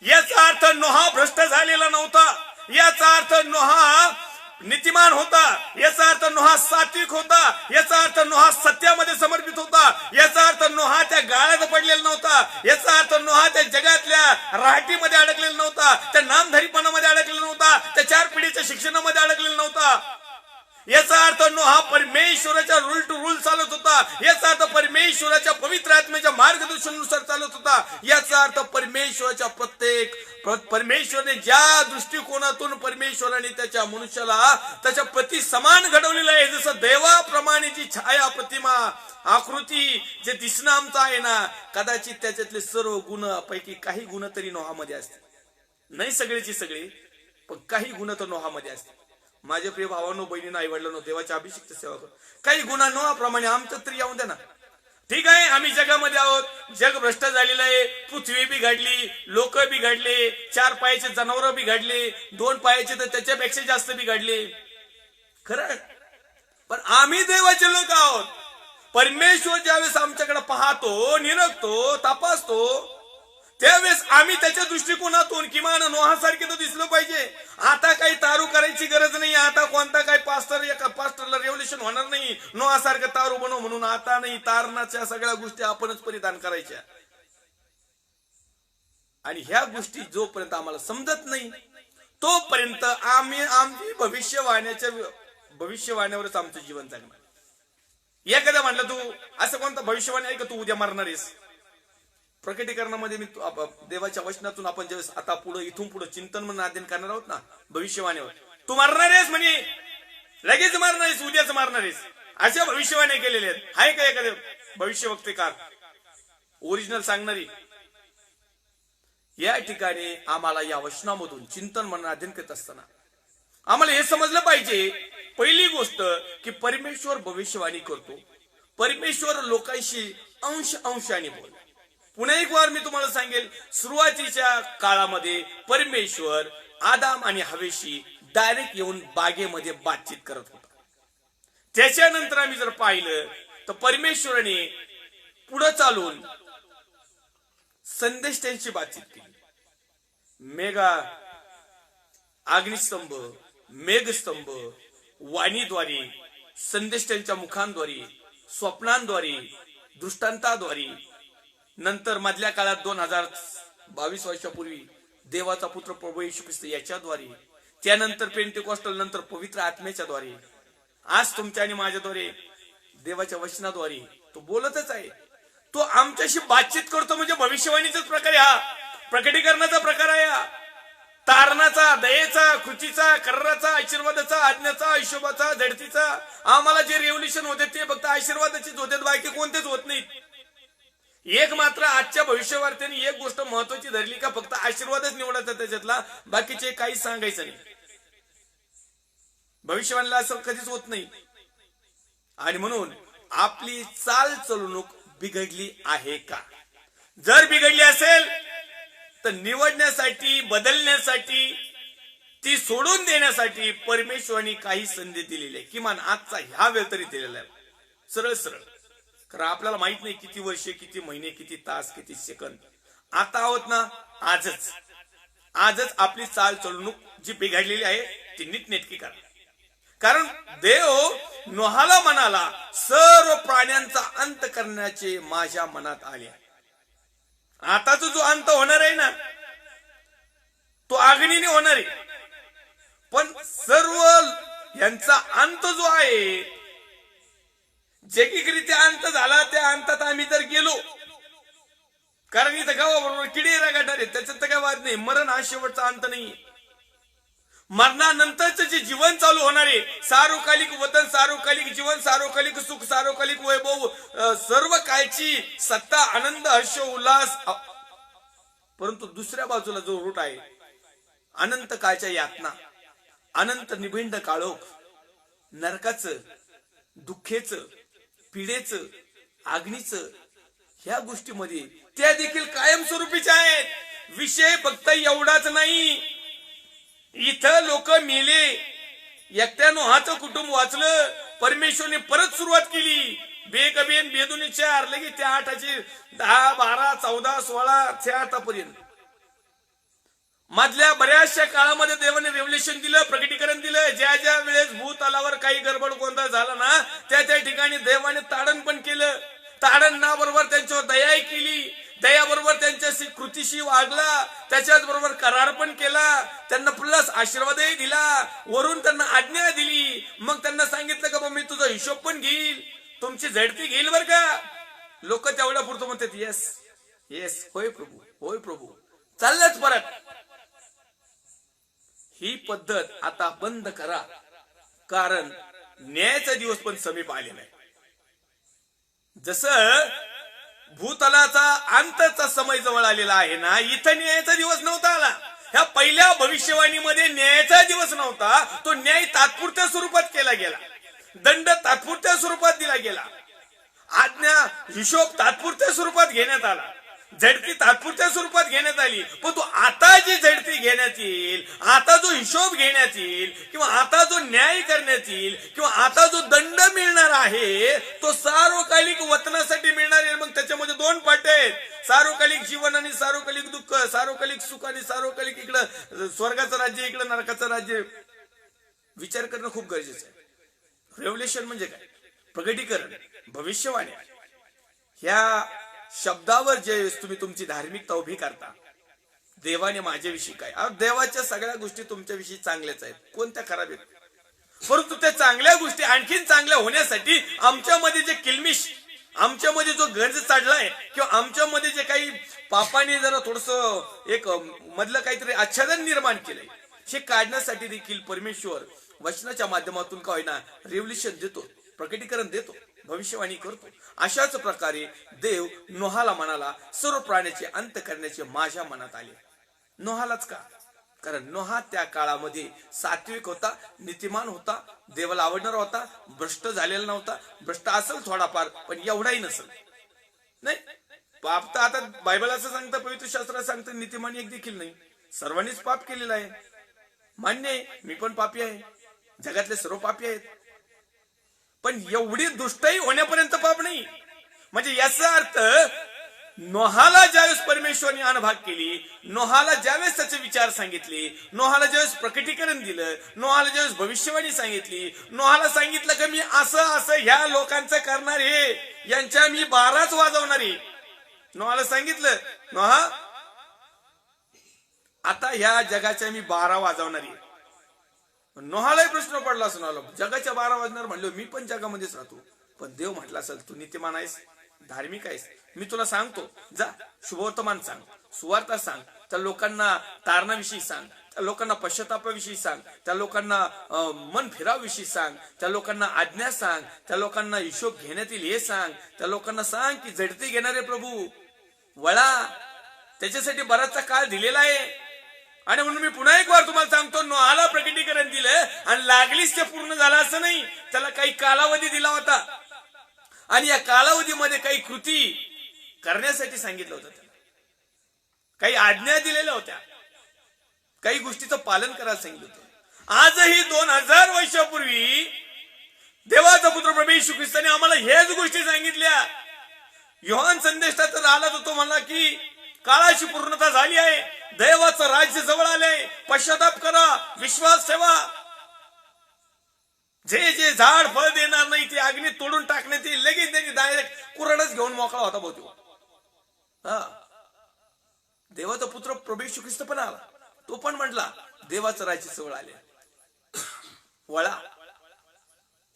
याचा अर्थ नोहा भ्रष्ट झालेला नव्हता, याचा अर्थ नोहा नीतिमान होता, याचा अर्थ नोहा सात्विक होता, याचा अर्थ नोहा सत्यामध्ये समर्पित होता, याचा अर्थ नोहा त्या गाळ्यात पडलेला नव्हता, याचा अर्थ नोहा त्या जगातल्या राहटीमध्ये अडकलेला नव्हता, त्या नामधारीपणामध्ये अडकलेला नव्हता, त्या 4 पिढीच्या शिक्षणामध्ये अडकलेला नव्हता. याचा अर्थ नोहा परमेश्वराच्या रूल टू रूल चालत होता, याचा अर्थ परमेश्वराच्या पवित्र आत्म्याच्या मार्गदर्शनानुसार चालत होता, याचा अर्थ परमेश्वराने ज्या दृष्टिकोनातून परमेश्वराने त्याच्या मनुष्याला त्याच्या प्रति समान घडवलेलं आहे, जसं देवाप्रमाणे जी छाया प्रतिमा आकृती जे दिसणं आमचं आहे ना, कदाचित त्याच्यातले सर्व गुण पैकी काही गुण तरी नोहामध्ये असतील. नाही सगळेची सगळे, पण काही गुण तर नोहामध्ये असतील. माझे प्रिय भावांनो, बहिणींनो, आई वडिलांनो, देवाच्या अभिषेक सेवा करू. काही गुन्हा नोहाप्रमाणे आमचं तरी येऊन द्या ना. ठीक आहे, आम्ही जगामध्ये आहोत, जग भ्रष्ट झालेलं आहे, पृथ्वी बिघडली, लोक बिघडले, 4 पायाचे जनावर बिघडले, 2 पायाचे तर त्याच्यापेक्षा जास्त बिघडले, खरं. पण आम्ही देवाचे लोक आहोत. परमेश्वर ज्यावेळेस आमच्याकडे पाहतो, निरखतो, तपासतो, त्यावेळेस आम्ही त्याच्या दृष्टिकोनातून किमान नोहासारखे तर दिसलं पाहिजे. आता काही तारू करायची गरज नाही, आता कोणता काही पास्टरला रेव्होल्युशन होणार नाही, नोहासारखं तारू बनव म्हणून आता नाही. तारणाच्या सगळ्या गोष्टी आपणच परिधान करायच्या. आणि ह्या गोष्टी जोपर्यंत आम्हाला समजत नाही तोपर्यंत आम्ही आमची भविष्यवाण्यावरच आमचं जीवन जगणार. एखाद्या म्हटलं तू असं कोणतं भविष्यवाणी आहे का तू उद्या मारणार आहेस? प्रकटीकरणामध्ये मी देवाच्या वचनातून आपण ज्यावेळेस आता पुढे इथून पुढे चिंतन म्हणून अध्ययन करणार आहोत ना भविष्यवाणीवर, तू मारणार आहेस म्हणे, लगेच मारणार आहेस, उद्याच मारणार आहेस, अशा भविष्यवाणी केलेल्या आहेत. आहे का एखादे भविष्यवक्तेकार ओरिजिनल सांगणारी? या ठिकाणी आम्हाला या वचनामधून चिंतन म्हणून अध्ययन करत असताना आम्हाला हे समजलं पाहिजे, पहिली गोष्ट की परमेश्वर भविष्यवाणी करतो, परमेश्वर लोकांशी अंशाने बोलतो. पुन्हा एक वार मी तुम्हाला सांगेल, सुरुवातीच्या काळामध्ये परमेश्वर आदाम आणि हवेशी डायरेक्ट येऊन बागेमध्ये बातचीत करत होता. त्याच्यानंतर आम्ही जर पाहिलं तर परमेश्वराने पुढे चालून संदेष्टांची बातचीत केली. मेघा अग्निस्तंभ, मेघस्तंभ, वाणीद्वारे, संदेष्टांच्या मुखांद्वारे, स्वप्नांद्वारे, दृष्टांताद्वारे. नंतर मधल्या काळात 2022 वर्षापूर्वी देवाचा पुत्र प्रभू येशू ख्रिस्त याच्याद्वारे, त्यानंतर पेंटेकॉस्टल, नंतर पवित्र आत्म्याच्या द्वारे, आज तुमच्या आणि माझ्याद्वारे देवाच्या वचनाद्वारे तो बोलतच आहे. तो आमच्याशी बातचीत करतो, म्हणजे भविष्यवाणीचाच प्रकार आहे हा, प्रकटीकरणाचा प्रकार आहे हा. तारणाचा, दयेचा, कृतीचा, कर्राचा, आशीर्वादाचा, आज्ञाचा, हिशोबाचा, झडतीचा. आम्हाला जे रेव्होल्युशन होते ते फक्त आशीर्वादाचीच होते, बाकी कोणतेच होत नाहीत. एक मात्र आजच्या भविष्यवार्त्याने एक गोष्ट महत्वाची धरली का फक्त आशीर्वादच निवडायचा त्याच्यातला, बाकीचे काही सांगायचं नाही. भविष्यवाणीला असं कधीच होत नाही. आणि म्हणून आपली चाल चलवणूक बिघडली आहे का? जर बिघडली असेल तर निवडण्यासाठी, बदलण्यासाठी, ती सोडून देण्यासाठी परमेश्वराने काही संधी दिलेली आहे. किमान आजचा ह्या वेळ तरी दिलेला आहे, सरळ सरळ. कारण आपल्याला माहित नाही किती वर्षे, किती महिने, किती तास, किती सेकंद. आता आहोत ना, आजच आपली चाल चलवणूक जी बिघडलेली आहे ती नीटनेटकी करा. कारण देव नोहाला म्हणाला, सर्व प्राण्यांचा अंत करण्याचे माझ्या मनात आले. आताचा जो अंत होणार आहे ना तो अग्नीने होणार आहे, पण सर्व यांचा अंत जो आहे, जैविकरित्या अंत झाला, त्या अंतात आम्ही जर गेलो, कारण इथं गावाबरोबर किडे रगाडणार आहे, त्याच्यात तर काय वाद नाही. मरण हा शेवटचा अंत नाही. मरणानंतरच जे जीवन चालू होणार आहे, सार्वकालिक वतन, सार्वकालिक जीवन, सार्वकालिक सुख, सार्वकालिक वैभव, सर्व काळची सत्ता, आनंद, हर्ष, उल्हास. परंतु दुसऱ्या बाजूला जो रूट आहे, अनंत काळच्या यातना, अनंत निभिंड काळोख, नरकाचं, दुःखेचं, पिढेचं, अग्नीचं, ह्या गोष्टीमध्ये त्या देखील कायमस्वरूपीच्या आहेत. विषय फक्त एवढाच नाही, इथं लोक मेले, एकट्या नोहाचं कुटुंब वाचलं, परमेश्वरने परत सुरुवात केली. बेकबेन बेदुनी 4, लगेच त्या 8ची 10, 12, 14, 16 त्या आतापर्यंत मधल्या बऱ्याचशा काळामध्ये देवाने रेव्होल्युशन दिलं, प्रकटीकरण दिलं. ज्या ज्या वेळेस भूतलावर काही गडबड गोंधळ झाला ना, त्या त्या ठिकाणी देवाने ताडण पण केलं. ताडणाबरोबर त्यांच्यावर दयाही केली, दयाबरोबर त्यांच्याशी कृतीशी वागला, त्याच्याच बरोबर करार पण केला, त्यांना प्लस आशीर्वादही दिला, वरून त्यांना आज्ञा दिली. मग त्यांना सांगितलं का मी तुझा हिशोब पण घेईल, तुमची झडती घेईल बर का. लोक तेवढ्या पुरतं म्हणतात येस येस, होय प्रभू, होय प्रभू, चाललंच परत. ही पद्धत आता बंद करा, कारण न्यायाचा दिवस पण समीप आलेला आहे. जसं भूतलाचा अंतचा समय जवळ आलेला आहे ना, इथं न्यायाचा दिवस नव्हता आला. ह्या पहिल्या भविष्यवाणीमध्ये न्यायाचा दिवस नव्हता, तो न्याय तात्पुरत्या स्वरूपात केला गेला, दंड तात्पुरत्या स्वरूपात दिला गेला, आज्ञा हिशोब तात्पुरत्या स्वरूपात घेण्यात आला, झडती तात्पुरत्या स्वरूपात घेण्यात आली. पण तो आता जी झडती घेण्यात येईल, आता जो हिशोब घेण्यात येईल, किंवा आता जो न्याय करण्यात येईल, किंवा आता जो दंड मिळणार आहे, तो सार्वकालिक वतनासाठी मिळणार आहे. मग त्याच्यामध्ये 2 पाट आहेत, सार्वकालिक जीवन आणि सार्वकालिक दुःख, सार्वकालिक सुख आणि सार्वकालिक इकडं स्वर्गाचं राज्य, इकडं नरकाचं राज्य. विचार करणं खूप गरजेचं आहे. रेव्होल्युशन म्हणजे काय? प्रगटीकरण, भविष्यवाणी. ह्या शब्दावर जे तुम्ही तुमची धार्मिकता उभी करता, देवाने माझ्याविषयी काय, देवाच्या सगळ्या गोष्टी तुमच्याविषयी चांगल्याच आहेत, कोणत्या खराब आहेत. परंतु त्या चांगल्या गोष्टी आणखीन चांगल्या होण्यासाठी आमच्यामध्ये जे किलमिश, आमच्यामध्ये जो गंज चढलाय, किंवा आमच्यामध्ये जे काही पापाने जरा थोडस एक मधलं काहीतरी आच्छादन निर्माण केलंय, हे काढण्यासाठी देखील परमेश्वर वचनाच्या माध्यमातून का होईना रेव्होल्युशन देतो, प्रकटीकरण देतो, भविष्यवाणी करतो. अशाच प्रकारे देव नोहाला म्हणाला, सर्व प्राण्याचे अंत करण्याचे माझ्या मनात आले. नोहालाच का? कारण नोहा त्या काळामध्ये सात्विक होता, नीतिमान होता, देवाला आवडणारा होता, भ्रष्ट झालेला नव्हता. भ्रष्ट असेल थोडाफार, पण एवढाही नसेल. नाही, पाप तर आता बायबल असं सांगतं, पवित्र शास्त्रात सांगतं, नीतिमान एक देखील नाही. सर्वांनीच पाप केलेला आहे, मान्य आहे, मी पण पापी आहे, जगातले सर्व पापी आहेत. पण एवढी दुष्टही होण्यापर्यंत पाप नाही. म्हणजे याचा अर्थ नोहाला ज्यावेळेस परमेश्वराने अनभाग केली, नोहाला ज्यावेळेस त्याचे विचार सांगितले, नोहाला ज्यावेळेस प्रकटीकरण दिलं, नोहाला ज्यावेळेस भविष्यवाणी सांगितली, नोहाला सांगितलं की मी असं असं ह्या लोकांचं करणार आहे, यांच्या मी 12च वाजवणार आहे. नोहाला सांगितलं, नोहा आता ह्या जगाच्या मी 12 वाजवणार आहे. नोहालाही प्रश्न पडला असं, जगाच्या 12 वाजणार म्हणलो, मी पण जगामध्येच राहतो. पण देव म्हटला असेल, तू नीतिमान आहेस, धार्मिक आहेस, मी तुला सांगतो, जा शुभवर्तमान सांग, सुवार्ता सांग, त्या लोकांना तारणाविषयी सांग, त्या लोकांना पश्चातापाविषयी सांग, त्या लोकांना मन फिराविषयी सांग, त्या लोकांना आज्ञा सांग, त्या लोकांना हिशोब घेण्यात येईल हे सांग, त्या लोकांना सांग की झडती घेणारे प्रभू वळा. त्याच्यासाठी बराचसा काळ दिलेला आहे. आणि म्हणून मी पुन्हा एक वार तुम्हाला सांगतो, नोहाला प्रकटीकरण दिलं आणि लागलीच ते पूर्ण झालं असं नाही. त्याला काही कालावधी दिला होता आणि या कालावधीमध्ये काही कृती करण्यासाठी सांगितलं होतं. त्याला काही आज्ञा दिलेल्या होत्या, काही गोष्टीचं पालन करायला सांगितलं होतं. आजही 2000 वर्षापूर्वी देवाचा पुत्र प्रभू येशू ख्रिस्ताने आम्हाला हेच गोष्टी सांगितल्या. योहान संदेशात तर आला तो म्हणला की काळाची पूर्णता झाली आहे, देवाचं राज्य जवळ आलंय, पश्चाताप करा, विश्वास ठेवा. जे जे झाड फळ देणार नाही ते अग्नीत तोडून टाकण्यात येईल. लगेच त्यांनी डायरेक्ट कुऱ्हाडच घेऊन मोकळा होता बहुतेक. देवाचा पुत्र प्रभू येशू ख्रिस्त पण आला, तो पण म्हटला देवाचं राज्य जवळ आले, वळा.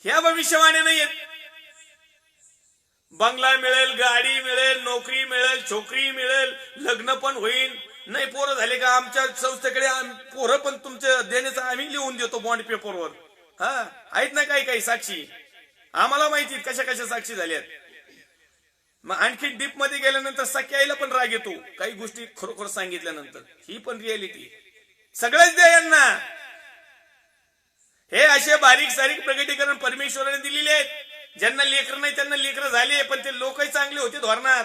ह्या भविष्यवाणी नाहीयेत. बंगला मिळेल, गाडी मिळेल, नोकरी मिळेल, छोकरी मिळेल, लग्न पण होईल. नाही पोरं झाले का आमच्या संस्थेकडे पोरं पण तुमच्या देण्याचं आम्ही लिहून देतो बॉन्ड पेपरवर. आहेत ना काही काही साक्षी, आम्हाला माहिती कशा कशा साक्षी झाल्यात. मग आणखी डीप मध्ये गेल्यानंतर सख्या आईला पण राग येतो काही गोष्टी खरोखर सांगितल्यानंतर. ही पण रियालिटी. सगळंच द्या यांना. हे असे बारीक सारीक प्रकटीकरण परमेश्वराने दिलेले आहेत. ज्यांना लेकर नाही त्यांना लेकर झाले, पण ते लोकही चांगले होते धोरणात.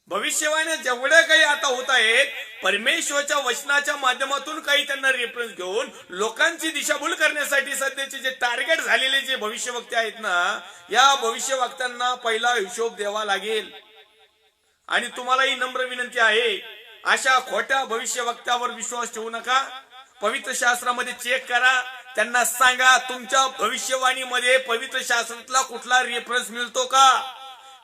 भविष्यवाण्या जेवढ्या काही आता होत आहेत, परमेश्वराच्या वचनाच्या माध्यमातून काही त्यांना रेफरन्स घेऊन लोकांची दिशाभूल करण्यासाठी सध्याचे जे टार्गेट झालेले जे भविष्यवक्ते आहेत ना, या भविष्यवक्त्यांना पहिला हिशोब द्यावा लागेल. आणि तुम्हालाही नम्र विनंती आहे, अशा खोट्या भविष्यवक्त्यावर विश्वास ठेवू नका. पवित्र शास्त्रामध्ये चेक करा, त्यांना सांगा तुमच्या भविष्यवाणीमध्ये पवित्र शास्त्रातला कुठला रेफरन्स मिळतो का.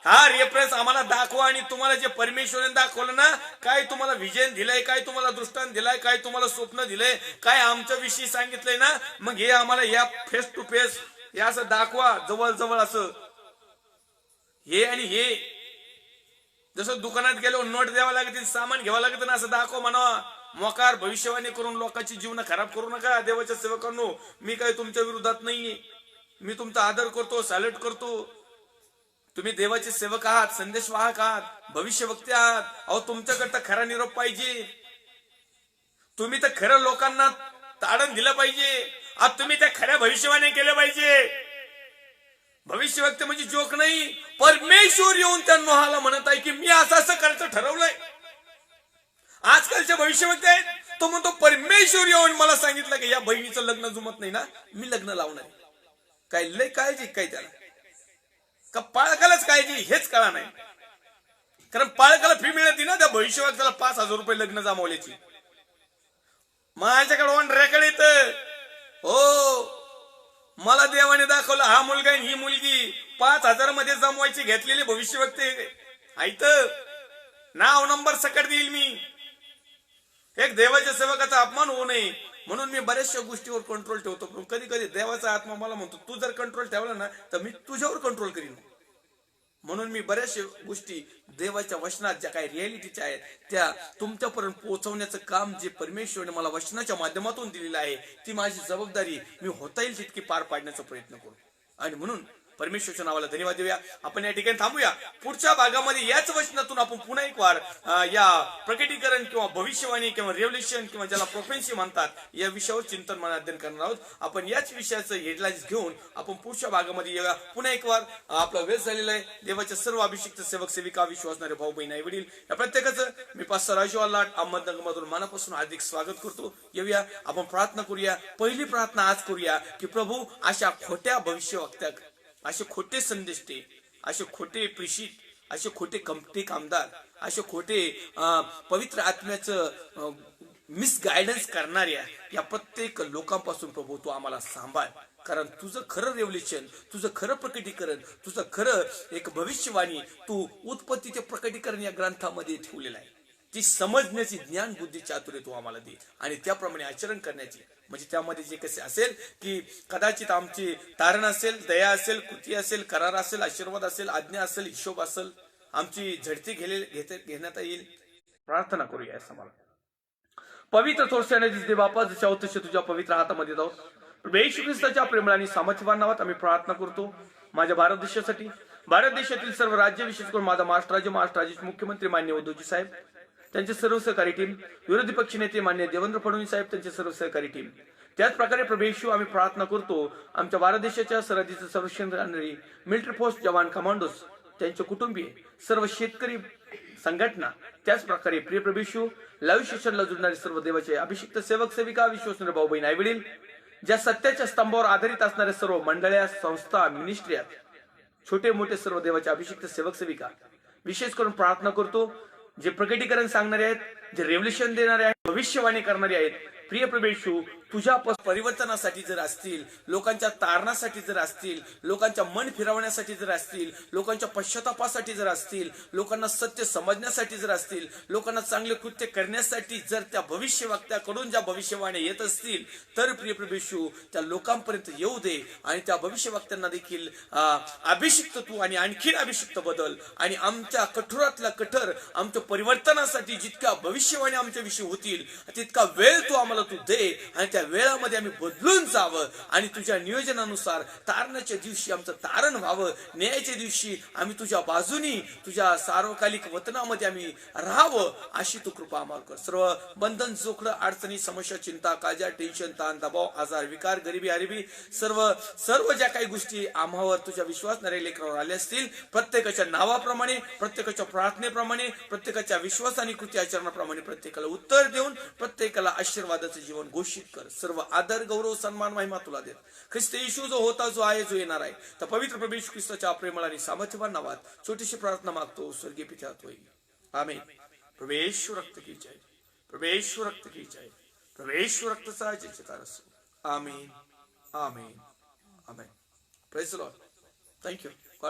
हा रेफरन्स आम्हाला दाखवा. आणि तुम्हाला जे परमेश्वराने दाखवलं ना, काय तुम्हाला विजन दिलंय, काय तुम्हाला दृष्टांत दिलाय, काय तुम्हाला स्वप्न दिलंय, काय आमच्या विषयी सांगितलंय ना, मग हे आम्हाला या फेस टू फेस हे असं दाखवा, जवळ जवळ असं. हे आणि हे जसं दुकानात गेलो नोट द्यावा लागते, सामान घ्यावं लागतं ना, असं दाखव म्हणावा. मोकार भविष्यवाणी करून लोकांची जीवन खराब करू नका. देवाच्या सेवकांनो, मी काय तुमच्या विरोधात नाहीये. मी तुमचा आदर करतो, सॅल्यूट करतो. तुम्ही देवाचे सेवक आहात, संदेशवाहक आहात, भविष्यवक्ते आहात. अहो तुमच्याकडे खरा निरोप पाहिजे. तुम्ही तर खरं लोकांना ताडण दिलं पाहिजे. आज तुम्ही त्या खऱ्या भविष्यवाणी केल्या पाहिजे. भविष्यवक्ते म्हणजे जोक नाही. परमेश्वर येऊन त्या नोहाला म्हणत आहे की मी असं असं करायचं ठरवलंय. आजकालचे भविष्यवक्ते आहेत, तो म्हणतो परमेश्वर येऊन मला सांगितलं की या बहिणीचं लग्न जुमत नाही ना, मी लग्न लावणार. काय लय काळजी काय त्याला, का पाळकालाच काळजी हेच कळा नाही. कारण पाळकाला फी मिळते ना त्या भविष्यवक्त्याला 5,000 रुपये लग्न जमवल्याची. माझ्याकडे ऑन रेकॉर्ड येत. हो, मला देवाने दाखवलं हा मुलगा ही मुलगी 5,000 मध्ये जमवायची घेतलेले भविष्यवक्ते ऐत. नाव नंबर सकट देईल मी. एक देवाच्या सेवकाचा अपमान होऊ नये म्हणून मी बऱ्याचशा गोष्टीवर कंट्रोल ठेवतो. पण कधी कधी देवाचा आत्मा मला म्हणतो तू जर कंट्रोल ठेवला ना तर मी तुझ्यावर कंट्रोल करीन. म्हणून मी बऱ्याचशा गोष्टी देवाच्या वचनात ज्या काही रियालिटीच्या आहेत त्या तुमच्यापर्यंत पोहोचवण्याचं काम जे परमेश्वरने मला वचनाच्या माध्यमातून दिलेलं आहे, ती माझी जबाबदारी मी होता येईल तितकी पार पाडण्याचा प्रयत्न करू. आणि म्हणून परमेश्वरच्या नावाला धन्यवाद देऊया. आपण या ठिकाणी थांबूया. पुढच्या भागामध्ये याच वचनातून आपण पुन्हा एक वार या प्रकटीकरण किंवा भविष्यवाणी किंवा रेव्हल्युशन किंवा ज्याला प्रोफेन्सी म्हणतात या विषयावर चिंतन मन अध्ययन करणार आहोत. आपण याच विषयाचं हेडलाईन्स घेऊन आपण पुढच्या भागामध्ये येऊया. पुन्हा एक वार आपला वेळ झालेला आहे. देवाच्या सर्व अभिषिक्त सेवक सेविका, विश्वासणारे भाऊ बहीण आई वडील या प्रत्येकाचं मी पास्टर राजू आल्हाट अहमदनगरमधून मनापासून हार्दिक स्वागत करतो. येऊया आपण प्रार्थना करूया. पहिली प्रार्थना आज करूया की प्रभू अशा खोट्या भविष्यवक्त्या, असे खोटे संदेष्टे, असे खोटे प्रेषित, असे खोटे कमटे कामदार, असे खोटे पवित्र आत्म्याचं मिसगायडन्स करणाऱ्या या प्रत्येक लोकांपासून प्रभू तू आम्हाला सांभाळ. कारण तुझं खरं रेव्हल्युशन, तुझं खरं प्रकटीकरण, तुझं खरं एक भविष्यवाणी तू उत्पत्ती ते प्रकटीकरण या ग्रंथामध्ये ठेवलेलं आहे. ती समजण्याची ज्ञान बुद्धी चातुर्य तू आम्हाला दे आणि त्याप्रमाणे आचरण करण्याची. म्हणजे त्यामध्ये जे कसे असेल की कदाचित आमची तारण असेल, दया असेल, कृती असेल, करार असेल, आशीर्वाद असेल, आज्ञा असेल, हिशोब असेल, आमची झडती घेण्यात येईल. प्रार्थना करूया असं मला पवित्र थोरस्याने दिसते बापा जशा होत तसे तुझ्या पवित्र हातामध्ये जाऊ. प्रभू येशू ख्रिस्ताच्या प्रेमळ आणि सामर्थ्यवान नावात आम्ही प्रार्थना करतो माझ्या भारत देशासाठी. भारत देशातील सर्व राज्य, विशेष करून माझा महाराष्ट्र राज्याचे मुख्यमंत्री मान्य उद्धवजी साहेब, त्यांचे सर्व सहकारी टीम, विरोधी पक्ष नेते मान्य देवेंद्र फडणवीस साहेब, त्यांचे सर्व सहकारी टीम. त्याच प्रकारे प्रभू येशू आम्ही प्रार्थना करतो आमच्या भारत देशाच्या सरहद्दीचं संरक्षण करणारी मिलिटरी फोर्स जवान, कमांडोज, त्यांचे कुटुंबीय, सर्व शेतकरी संघटना. त्याच प्रकारे प्रिय प्रभू येशू लाईव्ह सेशनला जुडणारे सर्व देवाचे अभिषिक्त सेवक सेविका, विश्वासणारे भाऊ बहीण, आई वडील, ज्या सत्याच्या स्तंभावर आधारित असणाऱ्या सर्व मंडळ्या, संस्था, मिनिस्ट्रिया, छोटे मोठे सर्व देवाचे अभिषिक्त सेवक सेविका, विशेष करून प्रार्थना करतो जे प्रकटीकरण सांगणारे आहेत, जे रेव्होल्युशन देणारे आहेत, भविष्यवाणी करणारे आहेत. प्रिय प्रभू येशू तुझ्या परिवर्तनासाठी जर असतील, लोकांच्या तारणासाठी जर असतील, लोकांच्या मन फिरवण्यासाठी जर असतील, लोकांच्या पश्चातापासाठी जर असतील, लोकांना सत्य समजण्यासाठी जर असतील, लोकांना चांगले कृत्य करण्यासाठी जर त्या भविष्यवक्त्याकडून ज्या भविष्यवाणी येत असतील, तर प्रिय प्रभू येशू त्या लोकांपर्यंत येऊ दे आणि त्या भविष्यवक्त्यांना देखील अभिषिक्त तू आणि आणखीन अभिषिक्त बदल आणि आमच्या कठोरातल्या कठोर आमच्या परिवर्तनासाठी जितक्या भविष्यवाणी आमच्याविषयी होतील तितका वेळ तू आम्हाला तू दे आणि त्या वेळामध्ये आम्ही बदलून जावं आणि तुझ्या नियोजनानुसार तारणाच्या दिवशी आमचं तारण व्हावं, न्यायाच्या दिवशी आम्ही तुझ्या बाजूनी तुझ्या सार्वकालिक वतनामध्ये आम्ही राहावं अशी तू कृपा आम्हाला कर. सर्व बंधन, जोखडं, अडचणी, समस्या, चिंता, काळजा, टेन्शन, ताण, दबाव, आजार, विकार, गरिबी, हरिबी, सर्व ज्या काही गोष्टी आम्हावर तुझ्या विश्वासणाऱ्या लेकरावर आल्या असतील, प्रत्येकाच्या नावाप्रमाणे, प्रत्येकाच्या प्रार्थनेप्रमाणे, प्रत्येकाच्या विश्वास आणि कृती आचरणाप्रमाणे प्रत्येकाला उत्तर देऊन प्रत्येकाला आशीर्वादाचं जीवन घोषित कर. सर्व आदर, गौरव, सन्मान, महिमा तुला देत ख्रिस्त येशू जो होता, जो आहे, जो येणार आहे, तर पवित्र प्रभू येशू ख्रिस्ताच्या प्रेमळ आणि सामर्थ्यवान नावात छोटीशी प्रार्थना मागतो स्वर्गीय पित्यात होईल. आमेन. प्रभू येशू रक्त की जय, प्रभू येशू रक्त की जय, प्रभू येशू रक्तचा जयकार असो. Amen, amen, amen. Praise the Lord. Thank you.